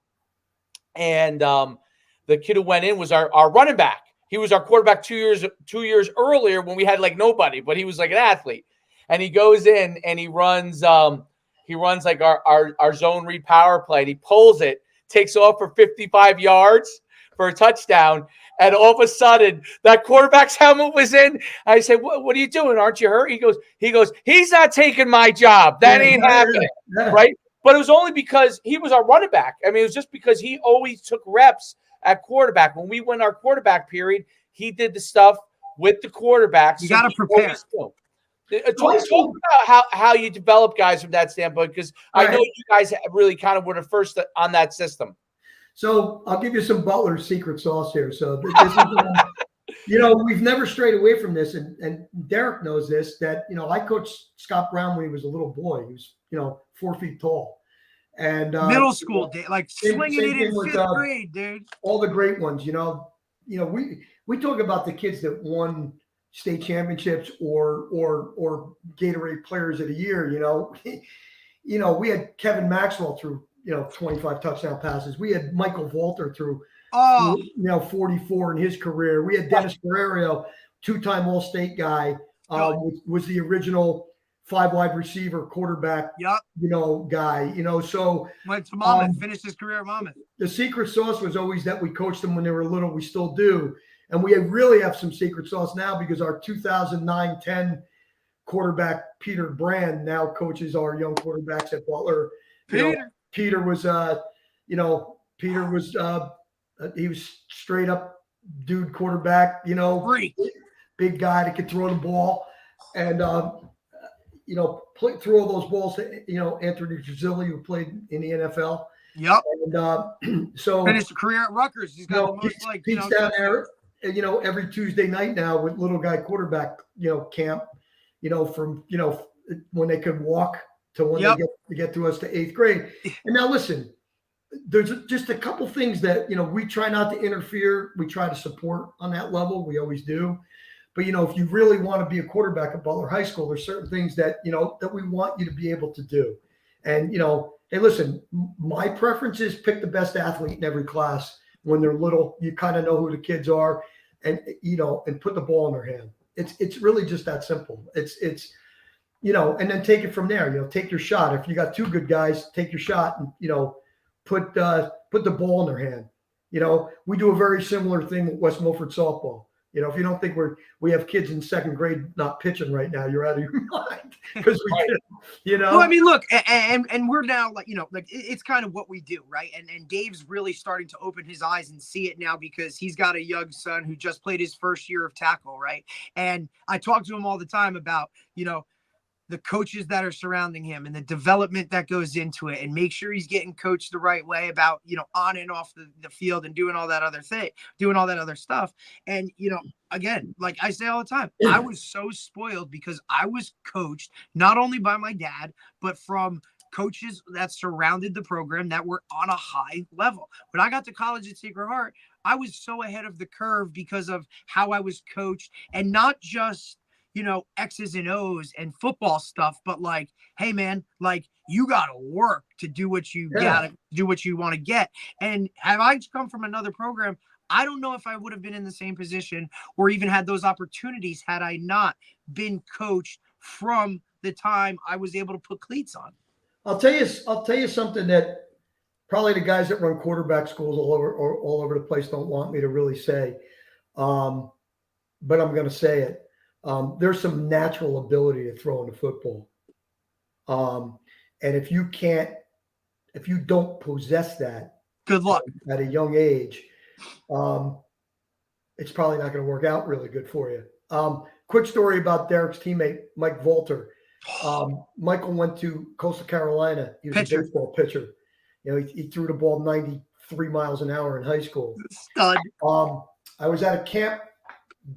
And the kid who went in was our running back. He was our quarterback 2 years earlier when we had like nobody, but he was like an athlete. And he goes in and he runs like our zone read power play. And he pulls it, takes off for 55 yards for a touchdown. And all of a sudden, that quarterback's helmet was in. I said, "What are you doing? Aren't you hurt?" He goes, "He's not taking my job. That ain't happening." Right? But it was only because he was our running back. I mean, it was just because he always took reps at quarterback. When we went our quarterback period, he did the stuff with the quarterback. You got to prepare. Talk about how you develop guys from that standpoint, because I know you guys really kind of were the first on that system. So I'll give you some Butler secret sauce here. So this is, we've never strayed away from this, and Derek knows this, that, I coached Scott Brown when he was a little boy. He was, 4 feet tall. And middle school, like swinging it in 5th grade, dude. All the great ones, we talk about the kids that won state championships or Gatorade Players of the Year. We had Kevin Maxwell through 25 touchdown passes. We had Michael Walter through 44 in his career. We had Dennis Guerrero, 2-time All-State guy, was the original 5 wide receiver quarterback, guy, so went to Monmouth, finished his career at Monmouth. The secret sauce was always that we coached them when they were little. We still do. And we really have some secret sauce now, because our 2009-10 quarterback, Peter Brand, now coaches our young quarterbacks at Butler. Peter was, he was straight up dude quarterback, big guy that could throw the ball, and, threw all those balls to, Anthony Drizilli, who played in the NFL. Yep. And so finished a career at Rutgers. He's got the most he's down there, every Tuesday night now with little guy quarterback, camp, from, when they could walk to when they get to us to 8th grade. And now listen, there's just a couple things that, we try not to interfere. We try to support on that level. We always do. But, if you really want to be a quarterback at Butler High School, there's certain things that, that we want you to be able to do. And, hey, listen, my preference is pick the best athlete in every class when they're little. You kind of know who the kids are and, and put the ball in their hand. It's really just that simple. It's and then take it from there. Take your shot. If you got two good guys, take your shot and, put the ball in their hand. We do a very similar thing with West Milford softball. If you don't think we have kids in second grade not pitching right now, you're out of your mind because we do, Well, I mean, look, and we're now like, it's kind of what we do, right? And Dave's really starting to open his eyes and see it now because he's got a young son who just played his first year of tackle, right? And I talk to him all the time about, the coaches that are surrounding him and the development that goes into it, and make sure he's getting coached the right way about, on and off the field and doing all that other stuff. And, again, like I say all the time, I was so spoiled because I was coached not only by my dad, but from coaches that surrounded the program that were on a high level. When I got to college at Sacred Heart, I was so ahead of the curve because of how I was coached, and not just X's and O's and football stuff, but like, hey man, like you got to work to do what you got to do, what you want to get. And have I come from another program, I don't know if I would have been in the same position or even had those opportunities had I not been coached from the time I was able to put cleats on. I'll tell you something that probably the guys that run quarterback schools all over the place don't want me to really say, but I'm going to say it. There's some natural ability to throw in the football. And if you don't possess that, good luck at a young age, it's probably not going to work out really good for you. Quick story about Derek's teammate, Mike Volter. Michael went to Coastal Carolina. He was a baseball pitcher. He threw the ball 93 miles an hour in high school. Stud. I was at a camp.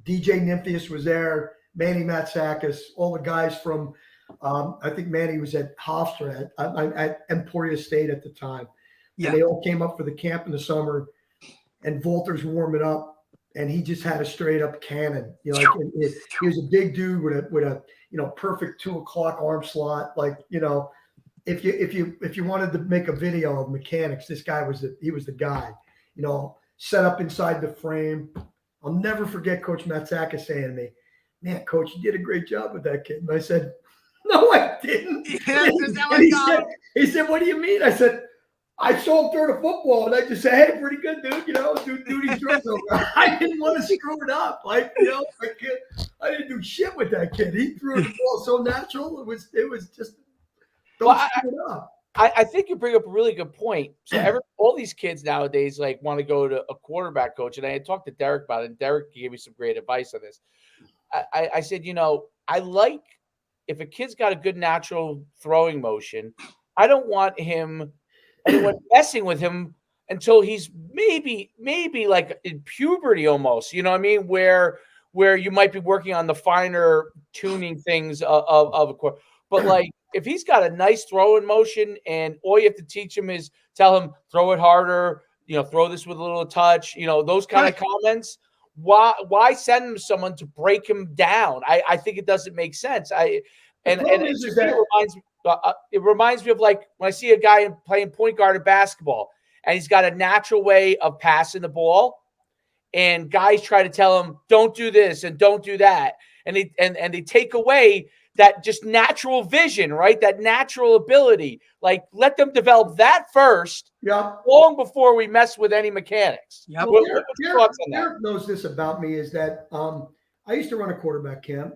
DJ Nymphius was there. Manny Matsakis, all the guys from, I think Manny was at Hofstra at Emporia State at the time. Yeah. And they all came up for the camp in the summer, and Volter's warming up, and he just had a straight up cannon. He was a big dude with a perfect 2 o'clock arm slot. Like, if you wanted to make a video of mechanics, this guy was the guy. Set up inside the frame. I'll never forget Coach Matsakis saying to me, "Man, Coach, you did a great job with that kid." And I said, "No, I didn't." He said, "What do you mean?" I said, "I saw him throw the football, and I just said, hey, pretty good, dude. Do these throws over." I didn't want to screw it up. I didn't do shit with that kid. He threw the ball so natural. It was just don't screw it up. I think you bring up a really good point. So all these kids nowadays want to go to a quarterback coach, and I had talked to Derek about it, and Derek gave me some great advice on this. I said, I like if a kid's got a good natural throwing motion, I don't want anyone messing with him until he's maybe like in puberty almost, you know what I mean? Where you might be working on the finer tuning things of a course. But like, if he's got a nice throwing motion and all you have to teach him is tell him, throw it harder, throw this with a little touch, those kind of comments. Why send him someone to break him down? I think it doesn't make sense. It reminds me of like when I see a guy playing point guard in basketball and he's got a natural way of passing the ball, and guys try to tell him, don't do this and don't do that. And they take away that just natural vision, right? That natural ability. Like, let them develop that first, long before we mess with any mechanics. Yep. Well, Derek knows this about me is that I used to run a quarterback camp,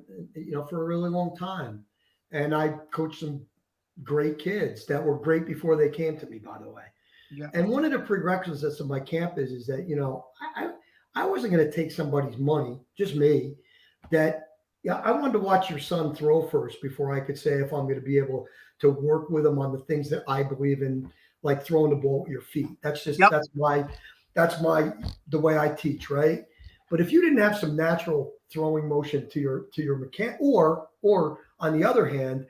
for a really long time. And I coached some great kids that were great before they came to me, by the way. Yeah. And one of the prerequisites of my camp is that, I wasn't going to take somebody's money, just me, I wanted to watch your son throw first before I could say if I'm going to be able to work with him on the things that I believe in, like throwing the ball with your feet. That's just, that's the way I teach. Right. But if you didn't have some natural throwing motion to your mechanic, or on the other hand,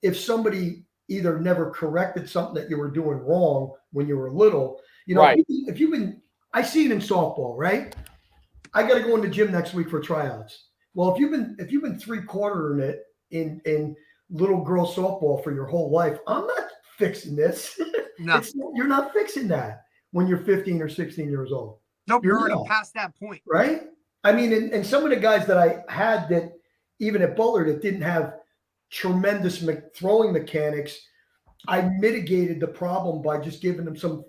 if somebody either never corrected something that you were doing wrong when you were little, right. I see it in softball, right? I got to go in the gym next week for tryouts. Well, if you've been three-quartering it in little girl softball for your whole life, I'm not fixing this. No. You're not fixing that when you're 15 or 16 years old. Nope, you're You're already not. past that point. Right? I mean, and some of the guys that I had that even at Butler that didn't have tremendous throwing mechanics, I mitigated the problem by just giving them some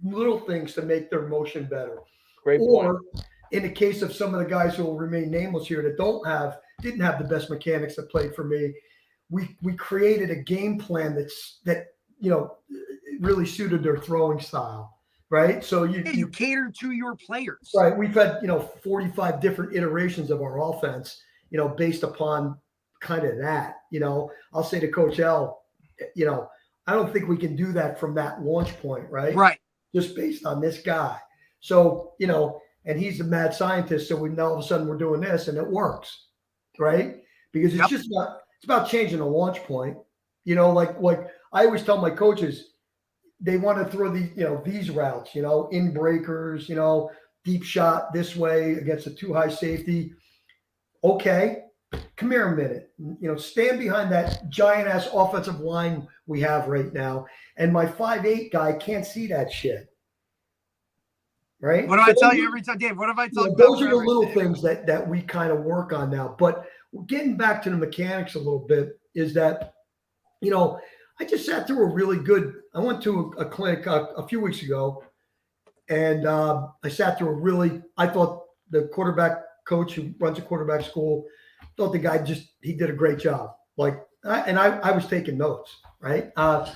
little things to make their motion better. Great Or point. in the case of some of the guys who will remain nameless here that didn't have the best mechanics that played for me, we created a game plan that really suited their throwing style. Right. So you cater to your players. Right. We've had, 45 different iterations of our offense, based upon kind of that. I'll say to Coach L, I don't think we can do that from that launch point, right? Right. Just based on this guy. So, and he's a mad scientist. So all of a sudden we're doing this and it works. Right. Because it's about changing the launch point. Like I always tell my coaches, they want to throw these routes, in breakers, deep shot this way against a too high safety. Okay, come here a minute. Stand behind that giant ass offensive line we have right now. And my 5'8" guy can't see that shit. Right? What do I tell you every time, Dave? What have I told you? Those are the little things that we kind of work on now. But getting back to the mechanics a little bit is that, I just sat through I went to a clinic a few weeks ago, and I sat through I thought the quarterback coach who runs a quarterback school, thought the guy he did a great job. I was taking notes, right? I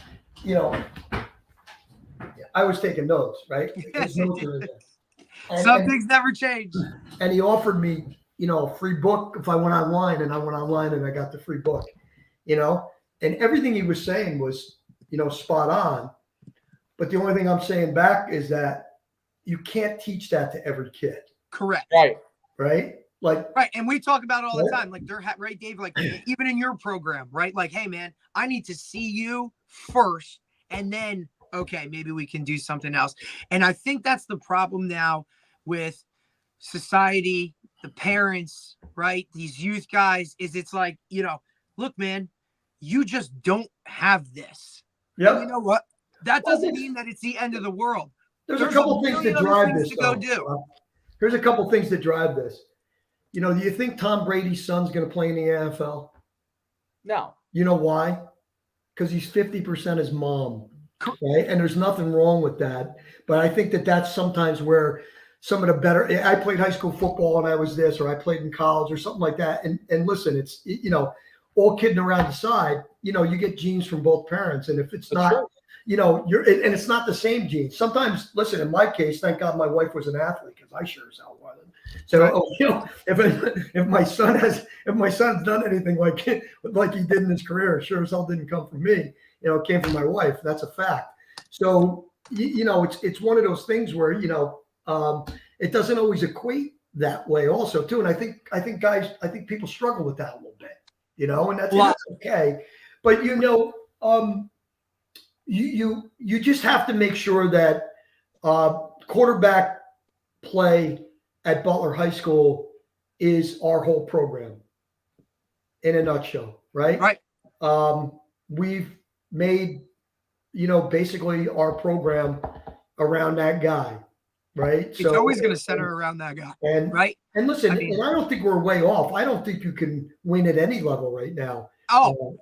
was taking notes, right? Some things never change. And he offered me, a free book if I went online, and I went online and I got the free book, and everything he was saying was, spot on. But the only thing I'm saying back is that you can't teach that to every kid. Correct. Right. Right. And we talk about it all the time. Like right, Dave, like even in your program, right? Like, hey man, I need to see you first. And then, okay, maybe we can do something else. And I think that's the problem now with society, the parents, right? These youth guys it's like, look, man, you just don't have this. Yep. You know what? That doesn't mean that it's the end of the world. There's a couple things that drive this. Here's a couple things that drive this. Do you think Tom Brady's son's going to play in the NFL? No. You know why? Because he's 50% his mom, right? And there's nothing wrong with that. But I think that's sometimes where some of the better. I played high school football and I was this, or I played in college or something like that. And listen, it's all kidding around the side, you get genes from both parents. And if it's not, and it's not the same genes. Sometimes, listen, in my case, thank God my wife was an athlete because I sure as hell wasn't. So, if my son has done anything like he did in his career, sure as hell didn't come from me. It came from my wife. That's a fact. So, it's one of those things where, it doesn't always equate that way also too. And I think people struggle with that a little bit. And that's okay. But you just have to make sure that quarterback play at Butler High School is our whole program in a nutshell, right? Right. We've made, basically our program around that guy, right? It's always going to center around that guy, right? And listen, and I don't think we're way off. I don't think you can win at any level right now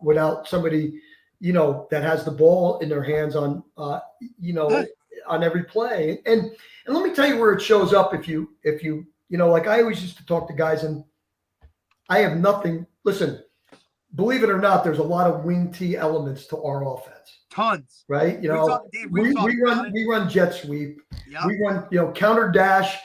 without somebody, that has the ball in their hands on, on every play. And let me tell you where it shows up if you like I always used to talk to guys, and I have nothing. Listen, believe it or not, there's a lot of wing T elements to our offense. Tons. Right? We run jet sweep. Yep. We run, counter dash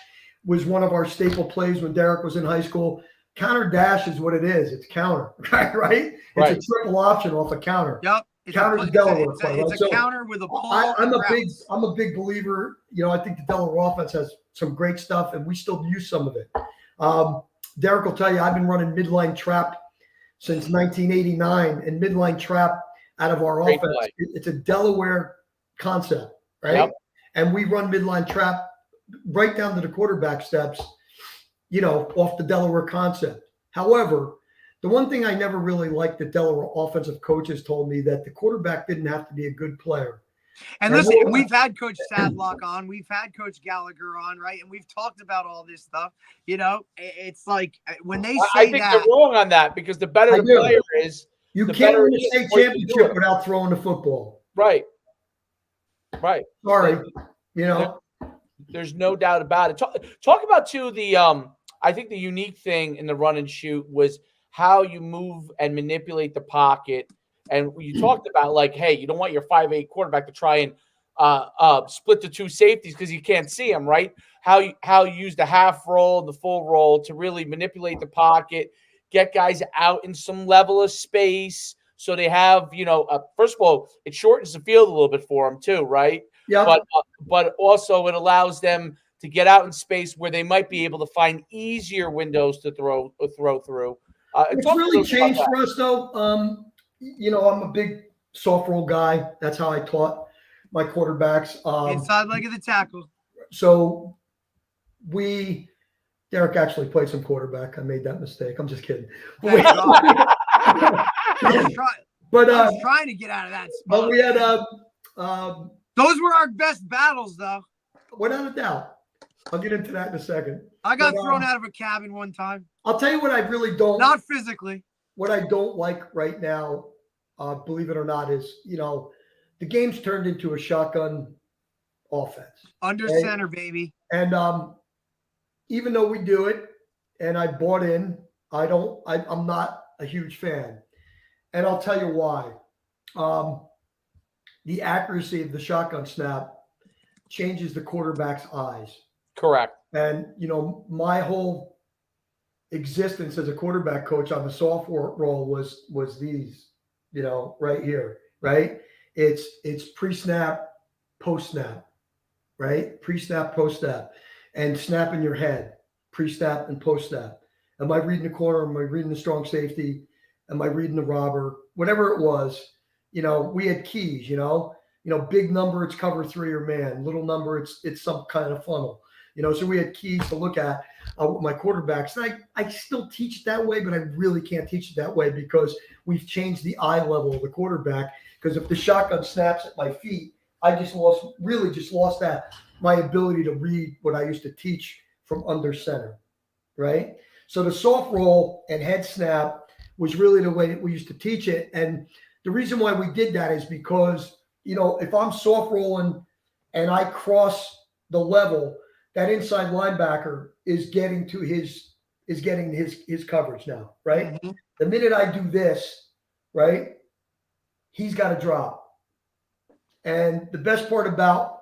was one of our staple plays when Derek was in high school. Counter dash is what it is. It's counter, right? It's a triple option off a counter. Yep. Counter's Delaware play. It's a counter with a pull. I'm a big believer. I think the Delaware offense has some great stuff, and we still use some of it. Derek will tell you, I've been running midline trap since 1989, and midline trap out of our offense. It's a Delaware concept, right? Yep. And we run midline trap right down to the quarterback steps, off the Delaware concept. However, the one thing I never really liked that Delaware offensive coaches told me that the quarterback didn't have to be a good player. And listen, we've had Coach Sadlock on, we've had Coach Gallagher on, right? And we've talked about all this stuff. You know, it's like when they say I think they're wrong on that, because the better the player is, you can't win a state championship without throwing the football. Right. Sorry, you know. There's no doubt about it. Talk about too the I think the unique thing in the run and shoot was how you move and manipulate the pocket. And you talked about, like, hey, you don't want your 5'8" quarterback to try and split the two safeties because you can't see them, right? How you use the half roll and the full roll to really manipulate the pocket, get guys out in some level of space so they have, first of all, it shortens the field a little bit for them too, right? Yeah. But also it allows them to get out in space where they might be able to find easier windows to throw through. It's really changed for us, though. I'm a big soft roll guy. That's how I taught my quarterbacks. Inside leg of the tackle. So Derek actually played some quarterback. I made that mistake. I'm just kidding. I was trying to get out of that spot. But we had those were our best battles, though. Without a doubt. I'll get into that in a second. I got thrown out of a cabin one time. I'll tell you what I really don't. Not physically. What I don't like right now, believe it or not, is, the game's turned into a shotgun offense. Under center, baby. And even though we do it, and I bought in, I'm not a huge fan. And I'll tell you why. The accuracy of the shotgun snap changes the quarterback's eyes. Correct. And, my whole existence as a quarterback coach on the soft roll was these, right here, right? It's pre-snap, post-snap, right? Pre-snap, post-snap, and snapping your head, pre-snap and post-snap. Am I reading the corner? Am I reading the strong safety? Am I reading the robber? Whatever it was, we had keys, big number, it's cover 3 or man. Little number, it's some kind of funnel. So we had keys to look at with my quarterbacks. And I still teach it that way, but I really can't teach it that way because we've changed the eye level of the quarterback. Because if the shotgun snaps at my feet, I just lost my ability to read what I used to teach from under center, right? So the soft roll and head snap was really the way that we used to teach it. And the reason why we did that is because, if I'm soft rolling and I cross the level, that inside linebacker is getting his coverage now, right? Mm-hmm. The minute I do this, right, he's got to drop. And the best part about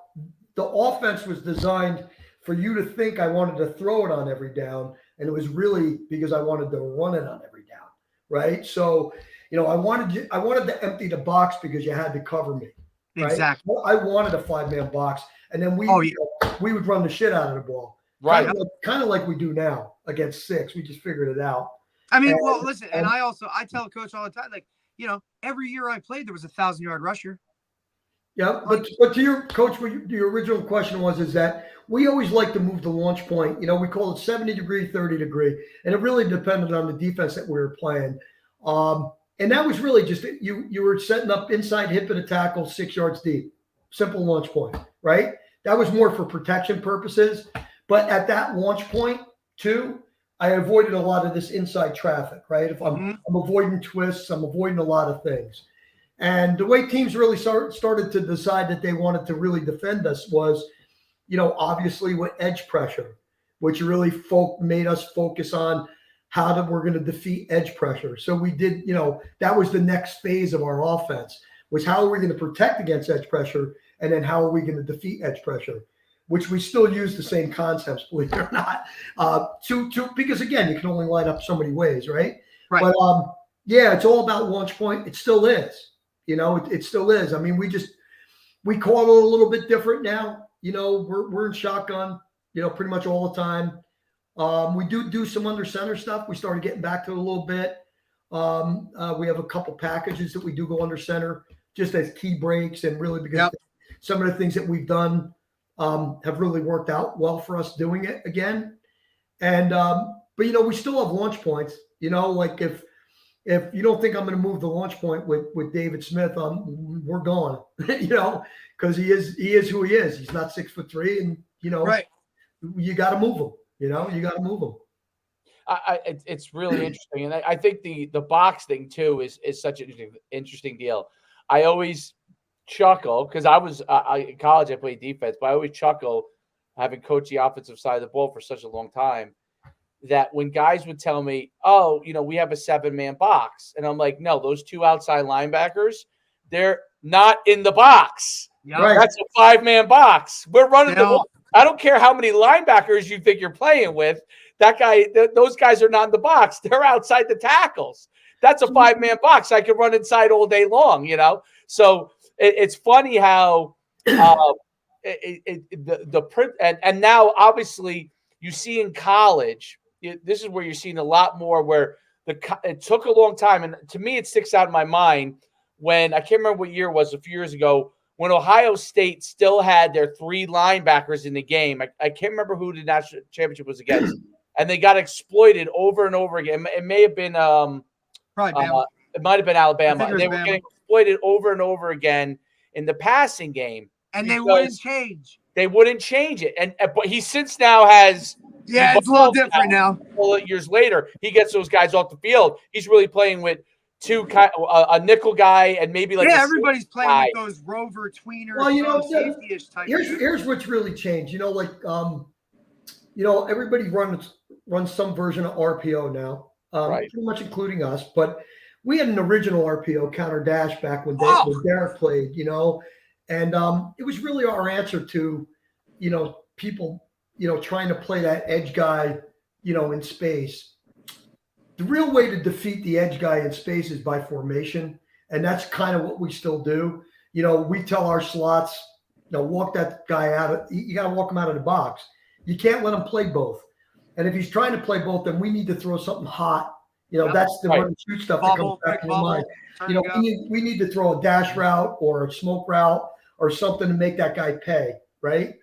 the offense was designed for you to think I wanted to throw it on every down, and it was really because I wanted to run it on every down, right? So, I wanted to empty the box because you had to cover me. Right? Exactly. I wanted a 5-man box, and then we would run the shit out of the ball. Right. Kind of like we do now against 6. We just figured it out. I mean, listen, and I tell coach all the time, like, every year I played, there was a 1,000-yard rusher. Yeah, but to your coach, the original question is that we always like to move the launch point. We call it 70-degree, 30-degree, and it really depended on the defense that we were playing. And that was really just you were setting up inside hip of the tackle 6 yards deep. Simple launch point, right? That was more for protection purposes. But at that launch point, too, I avoided a lot of this inside traffic, right? If I'm avoiding twists, I'm avoiding a lot of things. And the way teams really started to decide that they wanted to really defend us was, obviously with edge pressure, which really made us focus on how we're going to defeat edge pressure. So we did, that was the next phase of our offense, was how are we going to protect against edge pressure, and then how are we going to defeat edge pressure, which we still use the same concepts, believe it or not, because again, you can only line up so many ways, right? Right. But it's all about launch point. It still is, it still is. I mean, we call it a little bit different now. We're in shotgun, pretty much all the time. We do some under center stuff. We started getting back to it a little bit. We have a couple packages that we do go under center just as key breaks, and really because some of the things that we've done have really worked out well for us doing it again. And but we still have launch points. You know, like if you don't think I'm going to move the launch point with David Smith, we're going. You know, because he is who he is. He's not 6'3", and you know, Right. you got to move him. You know, you got to move him. It's really interesting, and I think the box thing too is such an interesting deal. I always chuckle because I was in college. I played defense, but I always chuckle having coached the offensive side of the ball for such a long time that when guys would tell me, "Oh, you know, we have a 7-man box," and I'm like, "No, those 2 outside linebackers, they're not in the box. Yep. Right. That's a 5-man box. We're running They the ball. I don't care how many linebackers you think you're playing with. That guy, those guys are not in the box. They're outside the tackles. That's a 5-man box. I could run inside all day long, you know." So it's funny how the print and now obviously you see in college. This is where you're seeing a lot more where it took a long time, and to me it sticks out in my mind when I can't remember what year it was a few years ago when Ohio State still had their 3 linebackers in the game. I can't remember who the national championship was against, and they got exploited over and over again. It may have been it might have been Alabama. They were getting exploited over and over again in the passing game, and they wouldn't change. They wouldn't change it, but he since now has. Yeah, it's a little different now. Years later, he gets those guys off the field. He's really playing with a nickel guy and maybe like everybody's playing with those rover tweeners. Well, you know, safety-ish type. Here's what's really changed. You know, like you know, everybody runs some version of RPO now, right. Pretty much including us. But we had an original RPO counter dash back when Derek played. You know, and it was really our answer to, you know, people, you know, trying to play that edge guy, you know, in space. The real way to defeat the edge guy in space is by formation. And that's kind of what we still do. You know, we tell our slots, you know, walk that guy out. You got to walk him out of the box. You can't let him play both. And if he's trying to play both, then we need to throw something hot. You know, that's the run and shoot stuff that comes back in your mind. You know, we need to throw a dash route or a smoke route or something to make that guy pay, right?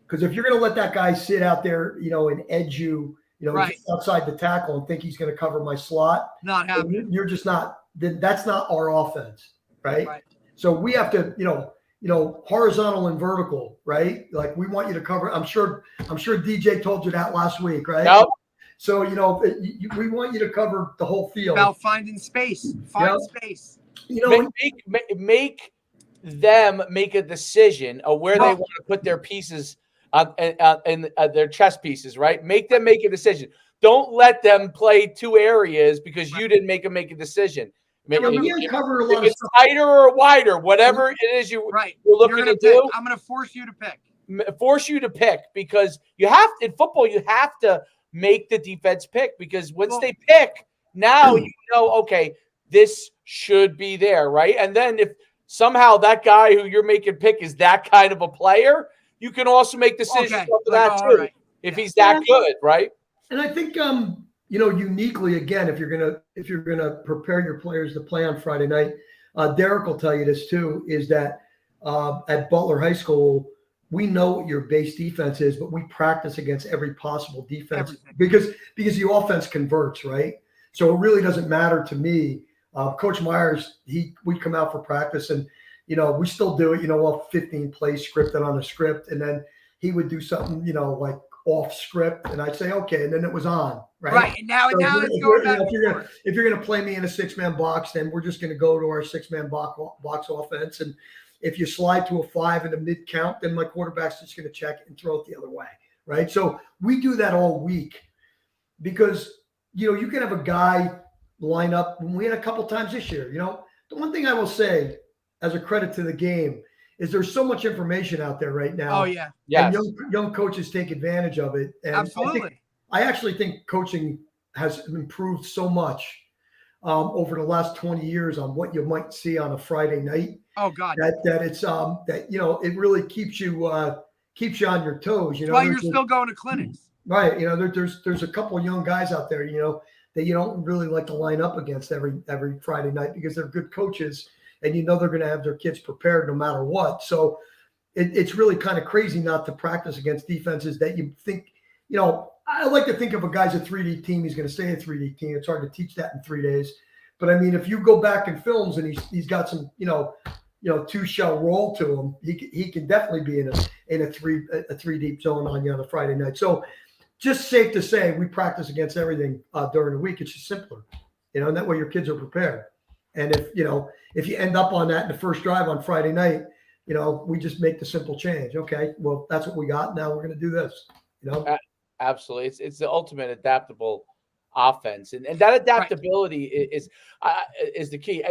Because if you're going to let that guy sit out there, you know, and edge you, you know, just outside the tackle and think he's going to cover my slot, not happening. You're just not. That's not our offense, right? So we have to, you know, horizontal and vertical, right? Like we want you to cover. I'm sure DJ told you that last week, right? Nope. So you know, we want you to cover the whole field. About finding space. Find space. You know, make them make a decision of where they want to put their pieces. And their chess pieces, right? Make them make a decision. Don't let them play 2 areas because you didn't make them make a decision. If it's tighter or wider, whatever it is you're looking to do. I'm going to force you to pick. Force you to pick because you have in football. You have to make the defense pick because once they pick, now you know, okay, this should be there, right? And then if somehow that guy who you're making pick is that kind of a player. You can also make decisions after that too, if he's that good, right? And I think, you know, uniquely again, if you're gonna prepare your players to play on Friday night, Derek will tell you this too. Is that at Butler High School, we know what your base defense is, but we practice against every possible defense because the offense converts, right? So it really doesn't matter to me. Coach Myers, we come out for practice and. You know, we still do it, you know, 15 plays scripted on a script. And then he would do something, you know, like off script. And I'd say, okay. And then it was on. Right. Right. And now it's going back. If you're going to play me in a 6-man box, then we're just going to go to our 6-man box offense. And if you slide to a 5 in the mid count, then my quarterback's just going to check and throw it the other way. Right. So we do that all week because, you know, you can have a guy line up. We had a couple times this year, you know, the one thing I will say, as a credit to the game, is there's so much information out there right now. Oh yeah, and young coaches take advantage of it. And absolutely, I actually think coaching has improved so much over the last 20 years on what you might see on a Friday night. Oh God, that it's that you know it really keeps you on your toes. You know, while you're still going to clinics, right? You know, there's a couple of young guys out there, you know, that you don't really like to line up against every Friday night because they're good coaches. And you know they're going to have their kids prepared no matter what. So it's really kind of crazy not to practice against defenses that you think, you know, I like to think if a guy's a 3D team, he's going to stay a 3D team. It's hard to teach that in 3 days. But I mean, if you go back in films and he's got some, two shell roll to him, he can definitely be in a three deep zone on you on a Friday night. So just safe to say, we practice against everything during the week. It's just simpler, and that way your kids are prepared. And if you end up on that in the first drive on Friday night, we just make the simple change. Okay, well, that's what we got. Now we're going to do this. Absolutely, it's the ultimate adaptable offense, and that adaptability is the key.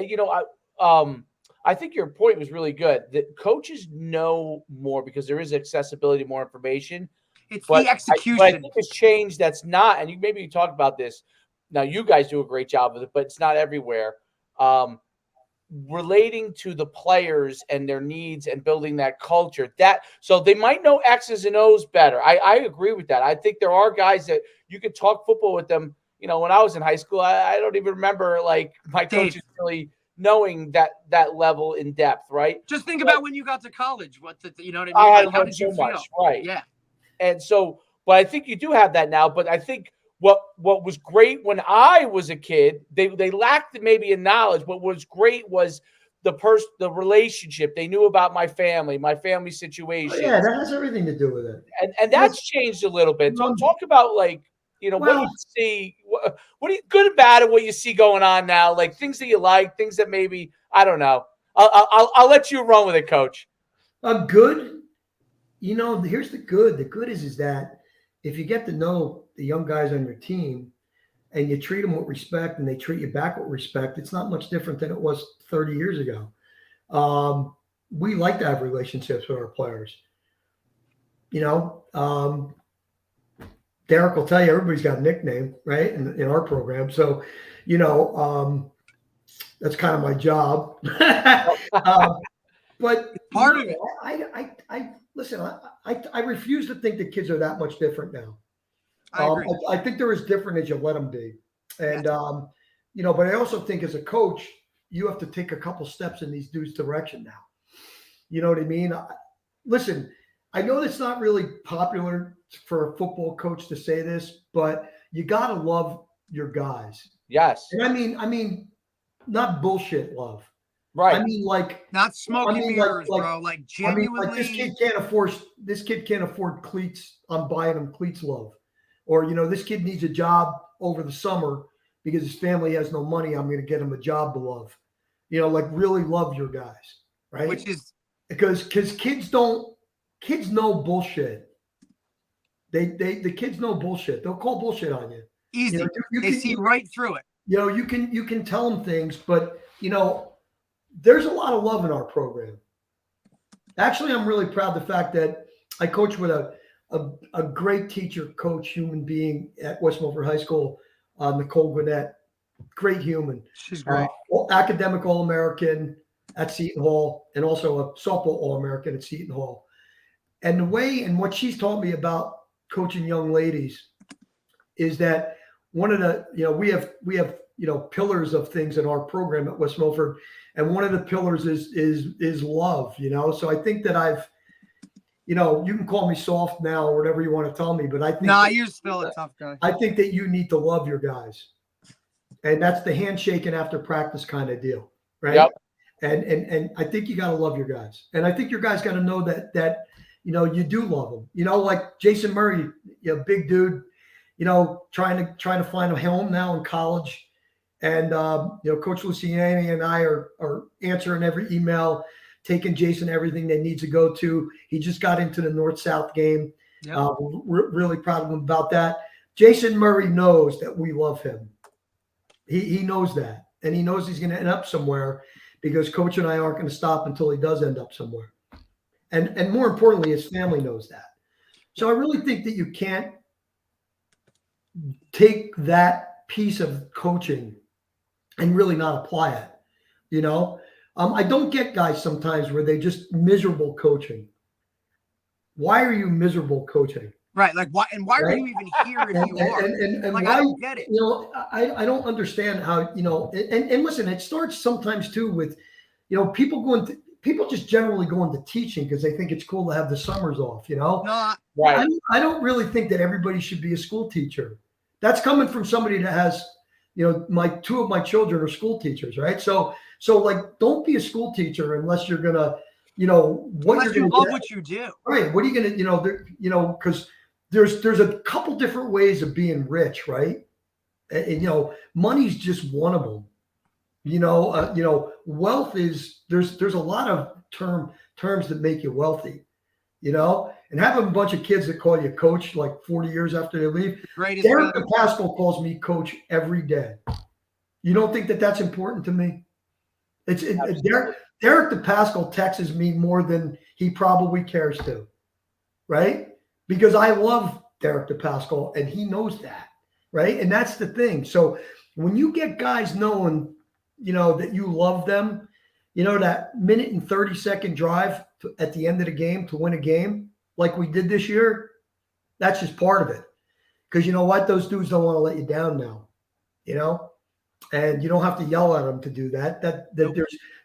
I think your point was really good. That coaches know more because there is accessibility, more information. It's the execution. I think it's changed. That's not, and maybe you talk about this. Now you guys do a great job with it, but it's not everywhere. Relating to the players and their needs and building that culture, so they might know X's and O's better. I agree with that. I think there are guys that you could talk football with them. When I was in high school, I don't even remember like my coaches really knowing that level in depth, right? Just think about when you got to college. What I mean? How did you feel? Much, right? Yeah. And so, but I think you do have that now. But I think what was great when I was a kid, they lacked maybe in knowledge. What was great was the relationship. They knew about my family situation. Oh, yeah, that has everything to do with it. And that's changed a little bit. Talk about like what you see, what are you good and bad at what you see going on now, like things that you like, things that maybe I don't know. I'll let you run with it, Coach. Good. Here's the good. The good is that if you get to know the young guys on your team and you treat them with respect and they treat you back with respect, it's not much different than it was 30 years ago. We like to have relationships with our players. Derek will tell you everybody's got a nickname, right? In our program. So, that's kind of my job. But part of it. I listen, I refuse to think that kids are that much different now. I agree. I think they're as different as you let them be. And, but I also think as a coach, you have to take a couple steps in these dudes' direction now. You know what I mean? Listen, I know that's not really popular for a football coach to say this, but you got to love your guys. Yes. And I mean, not bullshit love. Right. I mean, like not smoke and mirrors, bro. Like genuinely. This kid can't afford cleats. I'm buying him cleats love. Or, this kid needs a job over the summer because his family has no money. I'm going to get him a job to love. Like really love your guys, right? Which is because kids know bullshit. The kids know bullshit. They'll call bullshit on you. Easy. They see right through it. You can tell them things, but there's a lot of love in our program. Actually, I'm really proud of the fact that I coach with a great teacher, coach, human being at West Milford High School, Nicole Gwinnett. Great human. She's great. Academic All-American at Seton Hall and also a softball All-American at Seton Hall. And the way and what she's taught me about coaching young ladies is that one of the, we have pillars of things in our program at West Milford. And one of the pillars is love, So I think that I've, you can call me soft now or whatever you want to tell me, but I think you're still a tough guy. I think that you need to love your guys. And that's the handshaking after practice kind of deal. Right. Yep. And I think you got to love your guys. And I think your guys got to know that, you do love them, like Jason Murray, big dude, trying to find a home now in college. And, Coach Luciani and I are answering every email, taking Jason everything they need to go to. He just got into the North-South game. Yep. We're really proud of him about that. Jason Murray knows that we love him. He knows that. And he knows he's going to end up somewhere because Coach and I aren't going to stop until he does end up somewhere. And more importantly, his family knows that. So I really think that you can't take that piece of coaching and really not apply it. I don't get guys sometimes where they just miserable coaching. Why are you miserable coaching? Right. Like why? And why are you even here if you are? And like, why, I don't get it. I don't understand how, and listen, it starts sometimes too with, people going people just generally go into teaching because they think it's cool to have the summers off, No, Right. I don't really think that everybody should be a school teacher. That's coming from somebody that has, two of my children are school teachers, right? So like, don't be a school teacher unless you're gonna, what unless you're you gonna love get. what you do. Right. What are you gonna, because there's a couple different ways of being rich, right? And money's just one of them. Wealth is there's a lot of terms that make you wealthy, and having a bunch of kids that call you coach like 40 years after they leave. Greatest Derek feeling. Depascale calls me coach every day. You don't think that that's important to me? Derek Depascale texts me more than he probably cares to, right? Because I love Derek Depascale and he knows that, right? And that's the thing. So when you get guys knowing, that you love them, that minute and 30-second drive at the end of the game to win a game like we did this year, that's just part of it. Because you know what? Those dudes don't want to let you down now, and you don't have to yell at them to do that.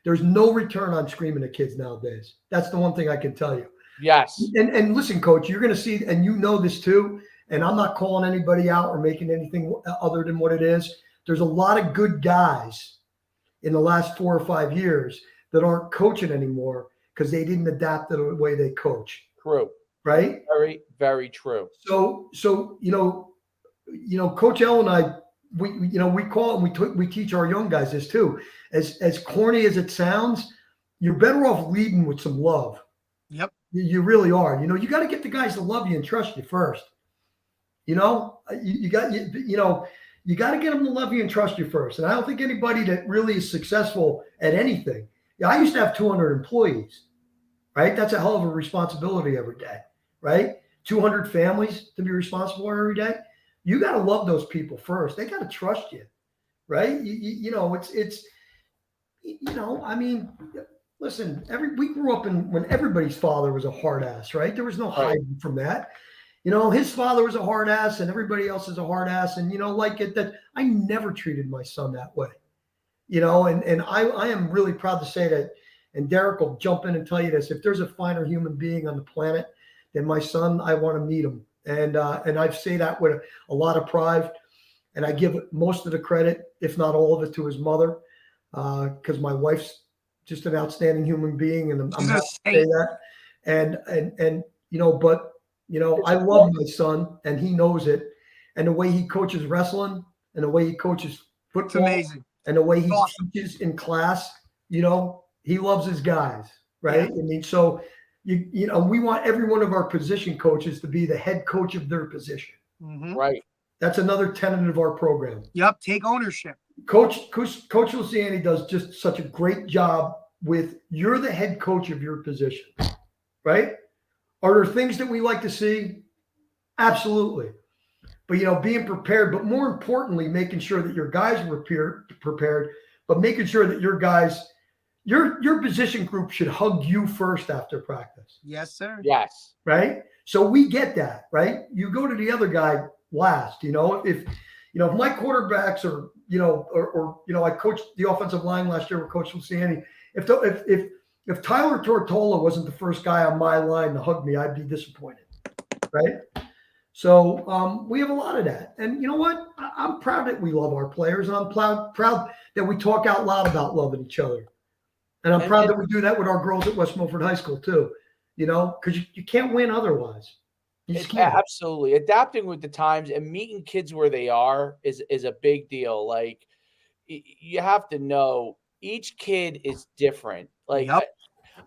There's no return on screaming at kids nowadays. That's the one thing I can tell you. Yes. And listen, coach, you're going to see, and this too, and I'm not calling anybody out or making anything other than what it is. There's a lot of good guys in the last 4 or 5 years that aren't coaching anymore because they didn't adapt to the way they coach. True. Right? Very, very true. So Coach L and I, we call it, and we teach our young guys this too. As corny as it sounds, you're better off leading with some love. Yep. You really are. You got to get the guys to love you and trust you first. You got to get them to love you and trust you first. And I don't think anybody that really is successful at anything. I used to have 200 employees, right? That's a hell of a responsibility every day, right? 200 families to be responsible for every day. You got to love those people first. They got to trust you, right? Listen, we grew up when everybody's father was a hard ass, right? There was no hiding from that. His father was a hard ass and everybody else is a hard ass. And, that I never treated my son that way, and I am really proud to say that, and Derek will jump in and tell you this, if there's a finer human being on the planet than my son, I want to meet him. And I say that with a lot of pride, and I give most of the credit, if not all of it, to his mother, because my wife's just an outstanding human being, and I'm happy to say that. And but I love my son, and he knows it. And the way he coaches wrestling, and the way he coaches football, it's amazing. And the way he teaches in class, he loves his guys, right? Yeah. I mean, so we want every one of our position coaches to be the head coach of their position. Mm-hmm. Right. That's another tenet of our program. Yep. Take ownership. Coach Luciani does just such a great job with, you're the head coach of your position, right? Are there things that we like to see? Absolutely. But, being prepared, but more importantly, making sure that your guys are prepared, but making sure that your guys, your position group should hug you first after practice. Yes, sir. Yes. Right? So we get that, right? You go to the other guy last, if my quarterbacks are, I coached the offensive line last year with Coach Luciani. If Tyler Tortola wasn't the first guy on my line to hug me, I'd be disappointed, right? So we have a lot of that. And you know what? I'm proud that we love our players, and I'm proud that we talk out loud about loving each other. And I'm proud that we do that with our girls at West Milford High School too, because you can't win otherwise. Absolutely. Adapting with the times and meeting kids where they are is a big deal. Like, you have to know each kid is different. Like, yep.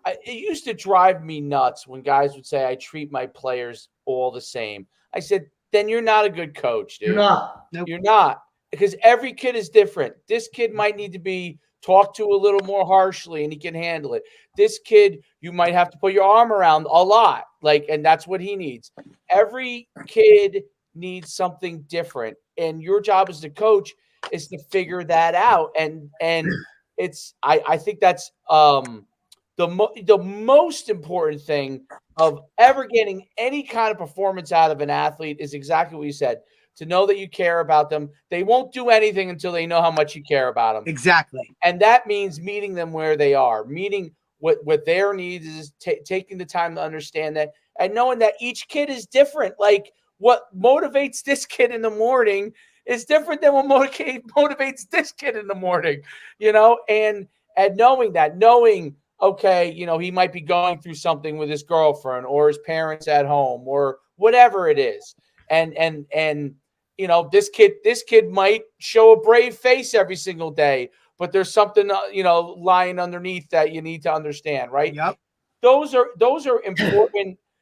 It used to drive me nuts when guys would say, I treat my players all the same. I said, then you're not a good coach, dude. You're not. Nope. You're not, because every kid is different. This kid might need to be talked to a little more harshly and he can handle it. This kid, you might have to put your arm around a lot, and that's what he needs. Every kid needs something different, and your job as the coach is to figure that out. And it's, I think that's the most important thing of ever getting any kind of performance out of an athlete is exactly what you said. To know that you care about them. They won't do anything until they know how much you care about them. Exactly. And that means meeting them where they are, meeting what their needs is taking the time to understand that, and knowing that each kid is different. Like what motivates this kid in the morning is different than what motivates this kid in the morning, and knowing, okay, he might be going through something with his girlfriend or his parents at home or whatever it is. And this kid might show a brave face every single day, but there's something, lying underneath that you need to understand, right? Yep. Those are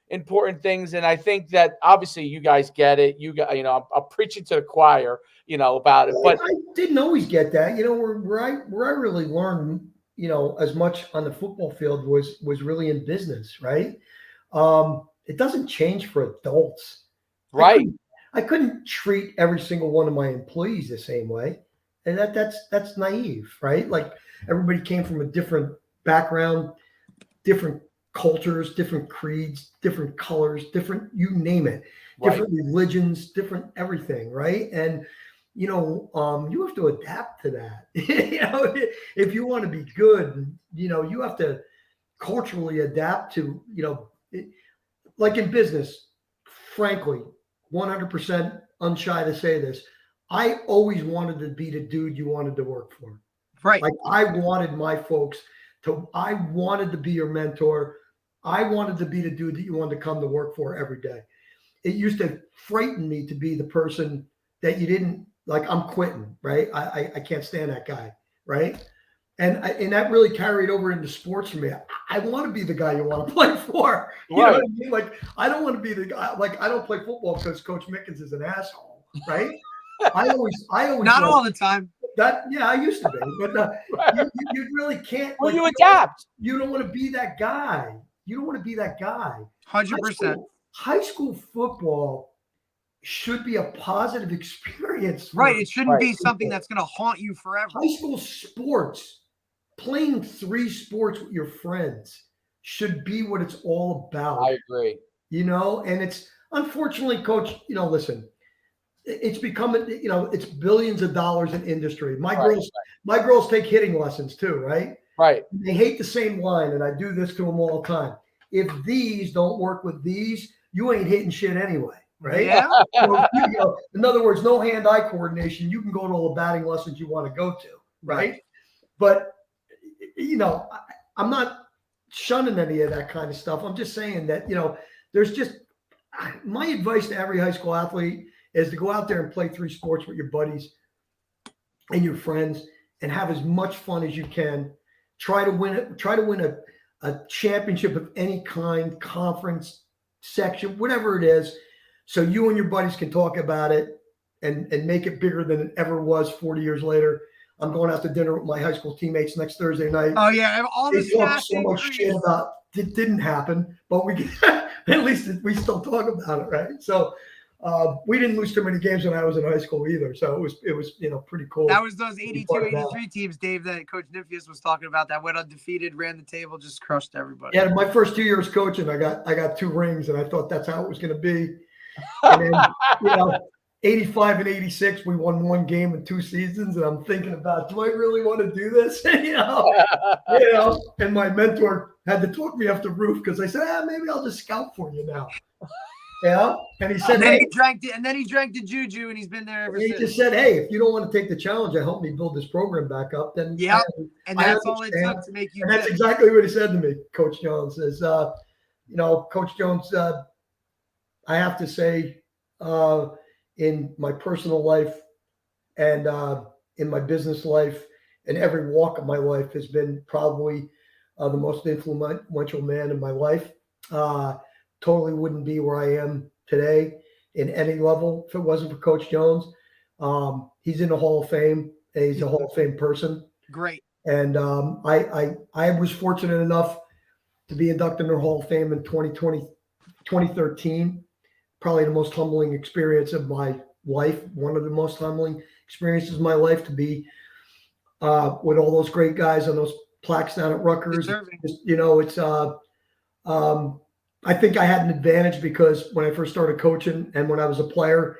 important things. And I think that obviously you guys get it. I'm preaching to the choir, about it, but I didn't always get that. Where I really learned, as much on the football field was really in business, right? It doesn't change for adults. Right. I couldn't treat every single one of my employees the same way. And that's naive, right? Like everybody came from a different background, different cultures, different creeds, different colors, different, you name it, different religions, different everything, right? And you have to adapt to that. If you want to be good, you have to culturally adapt to, like in business, frankly, 100% unshy to say this. I always wanted to be the dude you wanted to work for. Right. Like I wanted my folks I wanted to be your mentor. I wanted to be the dude that you wanted to come to work for every day. It used to frighten me to be the person that you didn't like. I'm quitting, right? I can't stand that guy, right? And that really carried over into sports for me. I want to be the guy you want to play for. You know what I mean? Like, I don't want to be the guy. Like, I don't play football because Coach Mickens is an asshole, right? I always not all the time. I used to be, but you really can't. Well, you adapt. You don't want to be that guy. You don't want to be that guy. 100%. High school football should be a positive experience. Right. It shouldn't be something that's going to haunt you forever. High school sports, playing 3 sports with your friends should be what it's all about. I agree. And it's unfortunately, Coach, listen, it's becoming, it's billions of dollars in industry. My girls take hitting lessons too, right? Right. They hate the same line, and I do this to them all the time. If these don't work with these, you ain't hitting shit anyway, right? Yeah. So, in other words, no hand-eye coordination. You can go to all the batting lessons you want to go to, right? But, I'm not shunning any of that kind of stuff. I'm just saying that, there's just my advice to every high school athlete is to go out there and play 3 sports with your buddies and your friends and have as much fun as you can. Try to win a championship of any kind, conference, section, whatever it is, so you and your buddies can talk about it and make it bigger than it ever was 40 years later. I'm going out to dinner with my high school teammates next Thursday night. Oh yeah, all this talk so much shit about it didn't happen, but we at least we still talk about it, right? So we didn't lose too many games when I was in high school either, so it was pretty cool. That was those 82, 83 teams, Dave, that Coach Nymphius was talking about that went undefeated, ran the table, just crushed everybody. Yeah, my first 2 years coaching, I got 2 rings, and I thought that's how it was going to be. And then 85 and 86, we won 1 game in 2 seasons, and I'm thinking about, do I really want to do this? And my mentor had to talk me off the roof because I said, maybe I'll just scout for you now. Yeah, and he said, he drank the juju, and he's been there ever since. He just said, "Hey, if you don't want to take the challenge and help me build this program back up, then and that's all it took to make you." And that's exactly what he said to me. Coach Jones is, Coach Jones. I have to say, in my personal life and in my business life, and every walk of my life, has been probably the most influential man in my life. Totally wouldn't be where I am today in any level if it wasn't for Coach Jones. He's in the Hall of Fame, and he's a Hall of Fame person. Great. And I was fortunate enough to be inducted in the Hall of Fame in 2013. Probably the most humbling experience of my life. One of the most humbling experiences of my life to be with all those great guys on those plaques down at Rutgers. I think I had an advantage because when I first started coaching and when I was a player,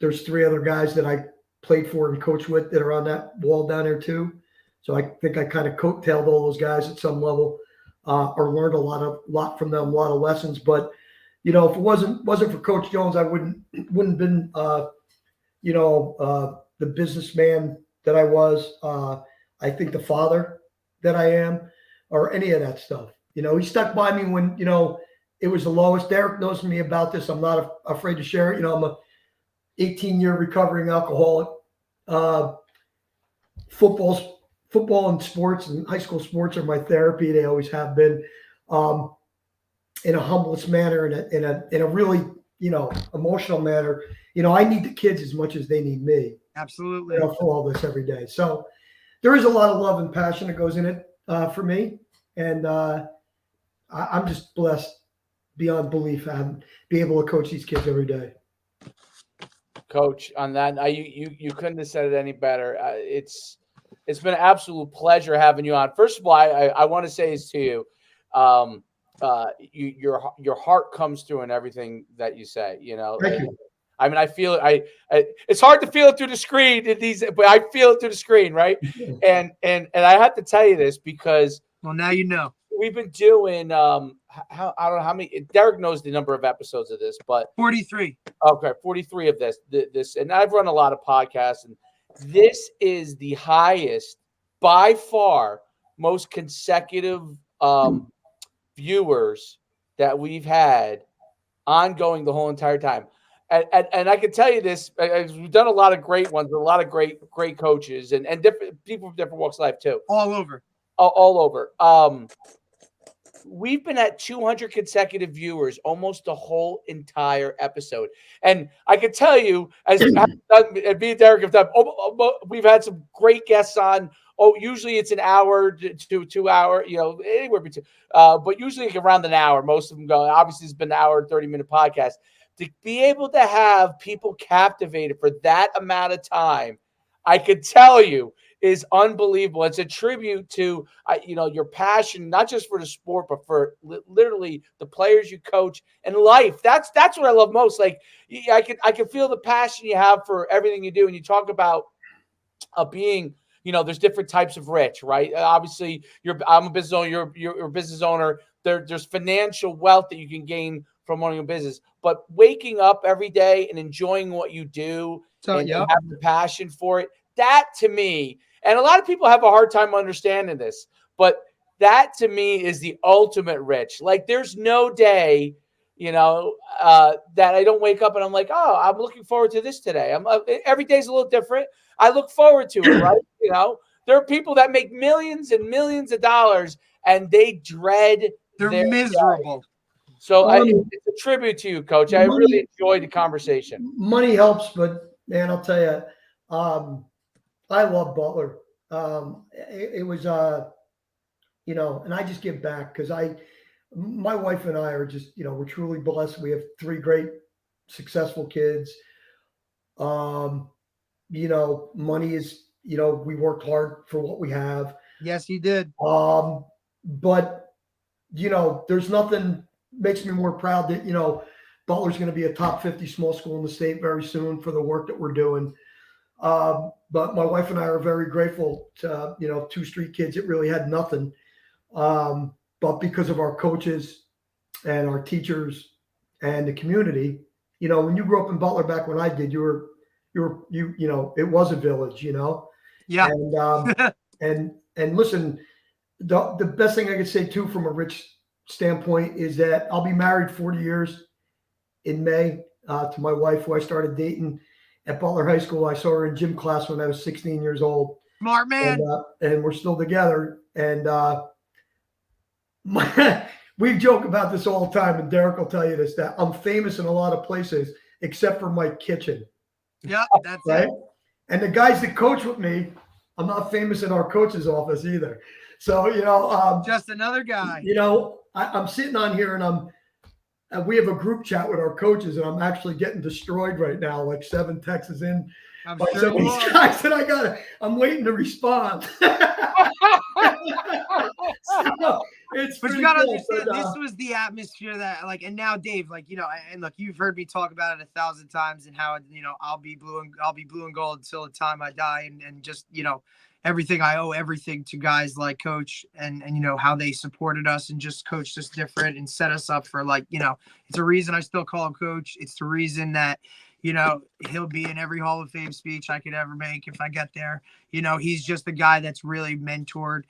there's 3 other guys that I played for and coached with that are on that wall down there too. So I think I kind of coattailed all those guys at some level, or learned a lot from them, a lot of lessons. But if it wasn't for Coach Jones, I wouldn't been the businessman that I was. I think the father that I am, or any of that stuff. He stuck by me when it was the lowest. Derek knows me about this. I'm not afraid to share it. I'm a 18-year recovering alcoholic. Football and sports and high school sports are my therapy. They always have been, in a humblest manner, in a really emotional manner. I need the kids as much as they need me. Absolutely. For all this every day. So there is a lot of love and passion that goes in it for me, and I'm just blessed beyond belief and be able to coach these kids every day. Coach, on that, you couldn't have said it any better. It's been an absolute pleasure having you on. First of all, I want to say this to you. Your heart comes through in everything that you say. Thank you. I mean, I feel it. It's hard to feel it through the screen, but I feel it through the screen, right? And I have to tell you this because, well, now you know. We've been doing I don't know how many. Derek knows the number of episodes of this, but 43. Okay, 43 of this, and I've run a lot of podcasts, and this is the highest, by far, most consecutive viewers that we've had ongoing the whole entire time. And I can tell you this, we've done a lot of great ones, a lot of great coaches and different people from different walks of life too. All over. All over. We've been at 200 consecutive viewers almost the whole entire episode. And I can tell you, as me and Derek have done, we've had some great guests on. Usually it's an hour to 2 hour, anywhere between, but usually around an hour. Most of them go, obviously it's been an hour and 30-minute podcast. To be able to have people captivated for that amount of time, I could tell you, is unbelievable. It's a tribute to your passion, not just for the sport, but for literally the players you coach and life. That's what I love most. Like I can feel the passion you have for everything you do, and you talk about being. There's different types of rich, right? Obviously, I'm a business owner. You're a business owner. There's financial wealth that you can gain from owning a business, but waking up every day and enjoying what you do and having the passion for it. That to me, and a lot of people have a hard time understanding this, but that to me is the ultimate rich. Like there's no day, that I don't wake up and I'm like, oh, I'm looking forward to this today. Every day's a little different. I look forward to it, right? There are people that make millions and millions of dollars and they dread. They're miserable. Life. So it's a tribute to you, Coach. I really enjoyed the conversation. Money helps, but man, I'll tell you, I love Butler. It was, and I just give back because my wife and I are just, we're truly blessed. We have 3 great, successful kids. Money is, we worked hard for what we have. Yes, you did. But, there's nothing makes me more proud that, Butler's going to be a top 50 small school in the state very soon for the work that we're doing. But my wife and I are very grateful to, 2 street kids that really had nothing. But because of our coaches and our teachers and the community, when you grew up in Butler back when I did, it was a village, Yeah. And listen, the best thing I could say too, from a rich standpoint, is that I'll be married 40 years in May to my wife, who I started dating at Butler High School. I saw her in gym class when I was 16 years old. Smart man. And we're still together. And we joke about this all the time, and Derek will tell you this, that I'm famous in a lot of places except for my kitchen. Yeah, that's right. it. And the guys that coach with me, I'm not famous in our coach's office either. So, just another guy. I'm sitting on here and we have a group chat with our coaches, and I'm actually getting destroyed right now, like 7 texts in by some of these guys that I'm waiting to respond. But you gotta understand, this was the atmosphere that, and now Dave, and look, you've heard me talk about it 1,000 times, and how I'll be blue and gold until the time I die, and just everything. I owe everything to guys like Coach and how they supported us and just coached us different and set us up for it's a reason I still call him Coach. It's the reason that, he'll be in every Hall of Fame speech I could ever make if I get there. He's just the guy that's really mentored,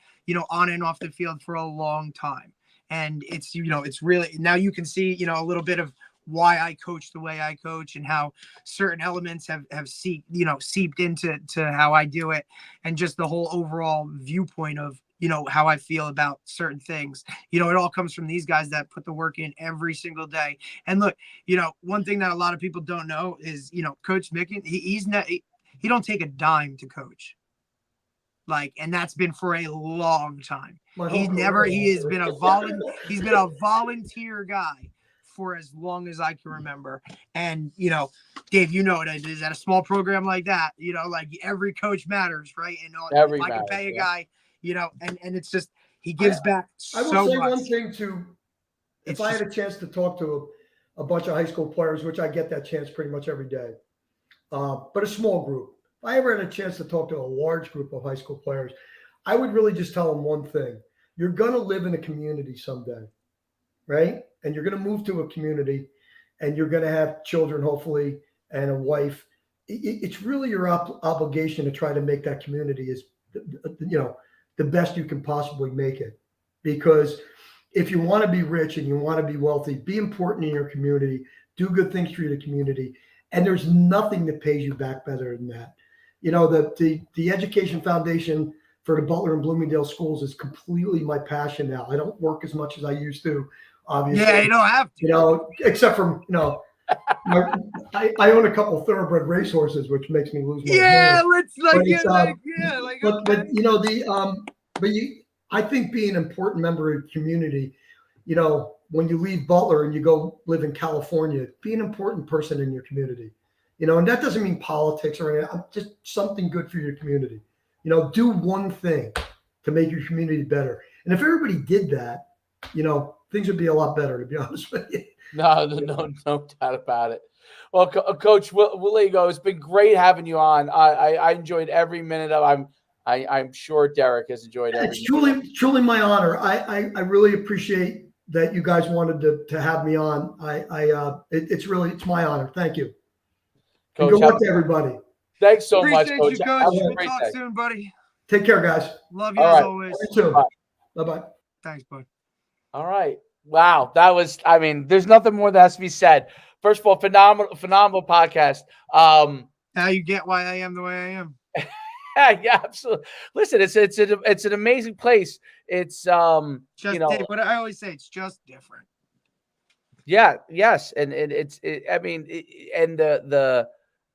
on and off the field for a long time. And it's, it's really, now you can see, a little bit of why I coach the way I coach and how certain elements have seeped into how I do it, and just the whole overall viewpoint of, how I feel about certain things. It all comes from these guys that put the work in every single day. And look, one thing that a lot of people don't know is, Coach Mickens, he don't take a dime to coach. And that's been for a long time. He's been a volunteer guy for as long as I can remember. And, Dave, what it is at a small program like that, every coach matters, right? And if I can pay a guy, and it's just, he gives back so much. I will say one thing too. If I had a chance to talk to a bunch of high school players, which I get that chance pretty much every day, but a small group. If I ever had a chance to talk to a large group of high school players, I would really just tell them one thing. You're going to live in a community someday, right? And you're going to move to a community and you're going to have children, hopefully, and a wife. It's really your obligation to try to make that community as, the best you can possibly make it. Because if you want to be rich and you want to be wealthy, be important in your community, do good things for your community. And there's nothing that pays you back better than that. The Education Foundation for the Butler and Bloomingdale schools is completely my passion now. I don't work as much as I used to, obviously. Yeah, you don't have to. Except for, I own a couple of thoroughbred racehorses, which makes me lose my hair. I think being an important member of the community, when you leave Butler and you go live in California, be an important person in your community, and that doesn't mean politics or anything, just something good for your community. Do one thing to make your community better. And if everybody did that, things would be a lot better, to be honest with you. No doubt about it. Well, Coach, we'll let you go. It's been great having you on. I enjoyed every minute of. I'm sure Derek has enjoyed every. It's truly my honor. I really appreciate that you guys wanted to have me on. It's my honor. Thank you. Coach, good luck to everybody. Thanks so much, Coach. You, Coach. We'll talk soon, buddy. Take care, guys. Love you as always. You too. Bye-bye. Thanks, bud. All right. Wow. That was, there's nothing more that has to be said. First of all, phenomenal podcast. Now you get why I am the way I am. Yeah, absolutely. Listen, it's an amazing place. It's Dave, what I always say, it's just different. Yeah, yes, and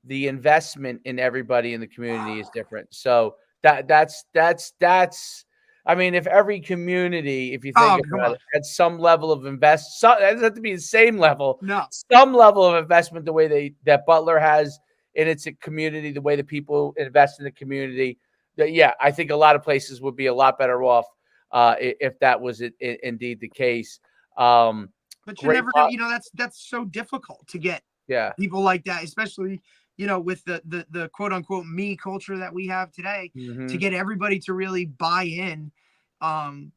the investment in everybody in the community is different. So that's. If every community, if you think about it, had some level of it doesn't have to be the same level. No, some level of investment, the way that Butler has in its community, the way that people invest in the community. I think a lot of places would be a lot better off if that was indeed the case. But you're never gonna, that's so difficult to get people like that, especially, with the quote unquote me culture that we have today, to get everybody to really buy in on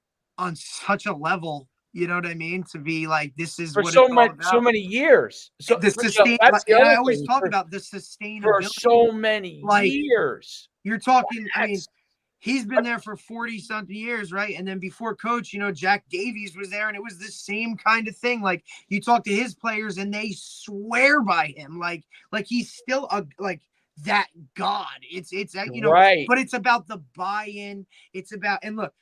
such a level, you know what I mean? To be like, this is for what so many years. So I always talk about the sustainability for so many years. You're talking, he's been there for 40-something years, right? And then before Coach, Jack Davies was there, and it was the same kind of thing. Like, you talk to his players, and they swear by him, like he's still that god. It's right. But it's about the buy-in. It's about, and look,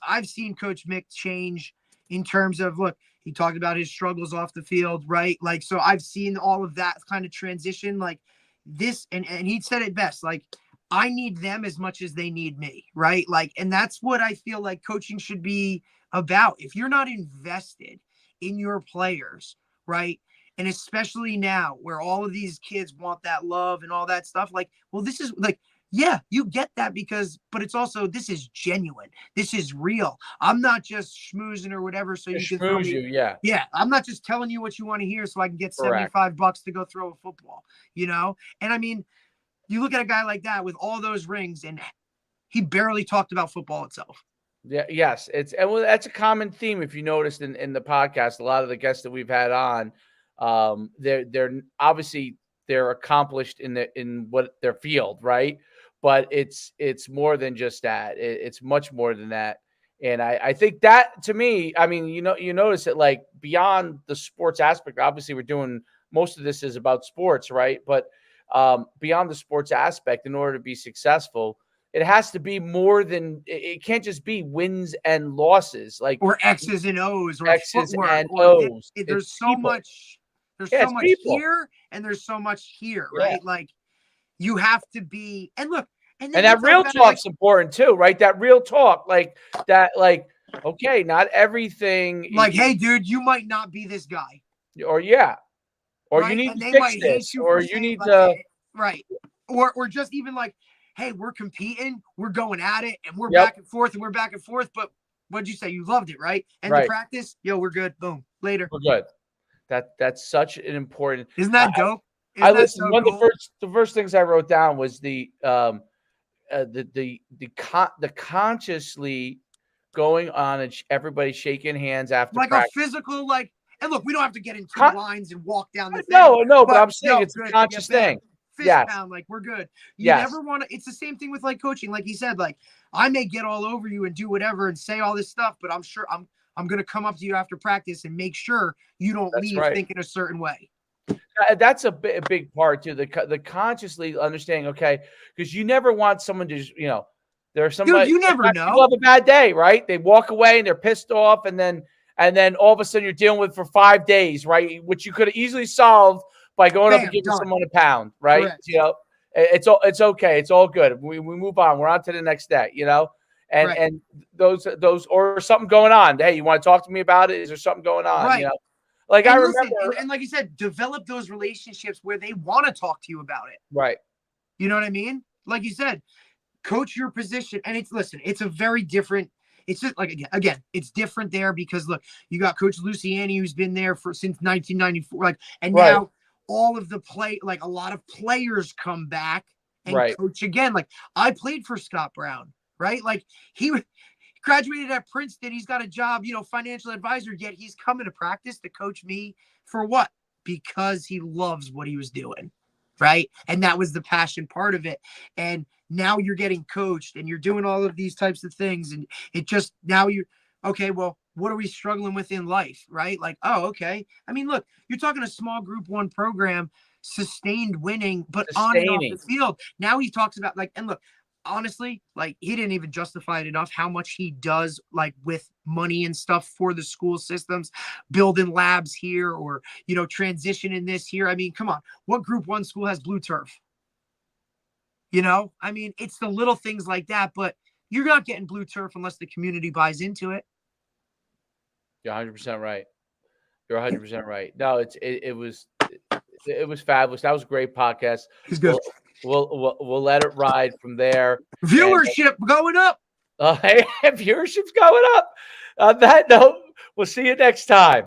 I've seen Coach Mick change in terms of, look, he talked about his struggles off the field, right? So I've seen all of that kind of transition, like this, and he said it best, like, I need them as much as they need me, right? And that's what I feel like coaching should be about. If you're not invested in your players, right? And especially now where all of these kids want that love and all that stuff, this is you get that but it's also, this is genuine. This is real. I'm not just schmoozing or whatever. So you can schmooze you. Yeah. Yeah. I'm not just telling you what you want to hear so I can get $75 to go throw a football, And you look at a guy like that with all those rings, and he barely talked about football itself. Yeah, yes, that's a common theme if you noticed in the podcast. A lot of the guests that we've had on, they're obviously they're accomplished in what their field, right? But it's more than just that. It's much more than that. And I think that, to me, I mean, you notice that, like, beyond the sports aspect, obviously we're doing most of this is about sports, right? But beyond the sports aspect, in order to be successful, it has to be more than, it can't just be wins and losses, like, or X's and O's, or X's footwork, and or O's. there's It's so people. much. There's Yeah, so it's much people. here, and there's so much here, Yeah. right? Like, you have to be, and look, and then And that you talk real about it, talk's important too, right? That real talk, like that, like, okay, not everything, like, hey, dude, you might not be this guy, or yeah, or you right? need And to they fix might hate this, you or for you saying, need like, to, right, or just even like, hey, we're competing, we're going at it, and we're Yep. back and forth, and we're back and forth. But what'd you say? You loved it, right? And Right. the practice, yo, we're good. Boom, later. we're good. That's such an important. Isn't that dope? I Isn't that listened. so One cool? of the first things I wrote down was the consciously going on and everybody shaking hands after Like practice. a physical, like, and look, we don't have to get into Con- lines and walk down the thing. No, but I'm saying yo, it's a good, conscious yeah, bam, thing. Fist Yes. pound, like, we're good. You Yes. never want to. It's the same thing with, like, coaching. Like he said, like, I may get all over you and do whatever and say all this stuff, but I'm sure I'm gonna come up to you after practice and make sure you don't That's leave right. thinking a certain way. That's a big part too. The consciously understanding, okay, because you never want someone to just, there's somebody. Dude, you never People know. have a bad day, right? They walk away and they're pissed off, and then all of a sudden you're dealing with for 5 days, right? Which you could have easily solved by going up and Bam, giving done. someone a pound, right? Correct. It's okay, it's all good. We move on. We're on to the next day, and Right. and those or something going on. Hey, you want to talk to me about it? Is there something going on? Right. Like, And I listen, remember, and like you said, develop those relationships where they want to talk to you about it. right? You know what I mean? Like you said, coach your position. And it's a very different, it's just like, again, it's different there because look, you got Coach Luciani, who's been there since 1994. Like, and Right. now all of a lot of players come back and Right. coach again. Like, I played for Scott Brown, right? Like, he graduated at Princeton. He's got a job, financial advisor, yet he's coming to practice to coach me for what? Because he loves what he was doing. Right. And that was the passion part of it. And now you're getting coached and you're doing all of these types of things. And it just, now okay, well, what are we struggling with in life? Right. Like, oh, okay. I mean, look, you're talking a small group 1 program, sustained winning, but on and off the field. Now he talks about, like, and look, honestly, like, he didn't even justify it enough how much he does, like, with money and stuff for the school systems, building labs here, or transitioning this here. I mean, come on, what group 1 school has blue turf? I mean, it's the little things like that, but you're not getting blue turf unless the community buys into it. You're 100% right. You're 100% right. No, it was fabulous. That was a great podcast. It's good. We'll let it ride from there. Viewership going up. Hey, viewership's going up. On that note, we'll see you next time.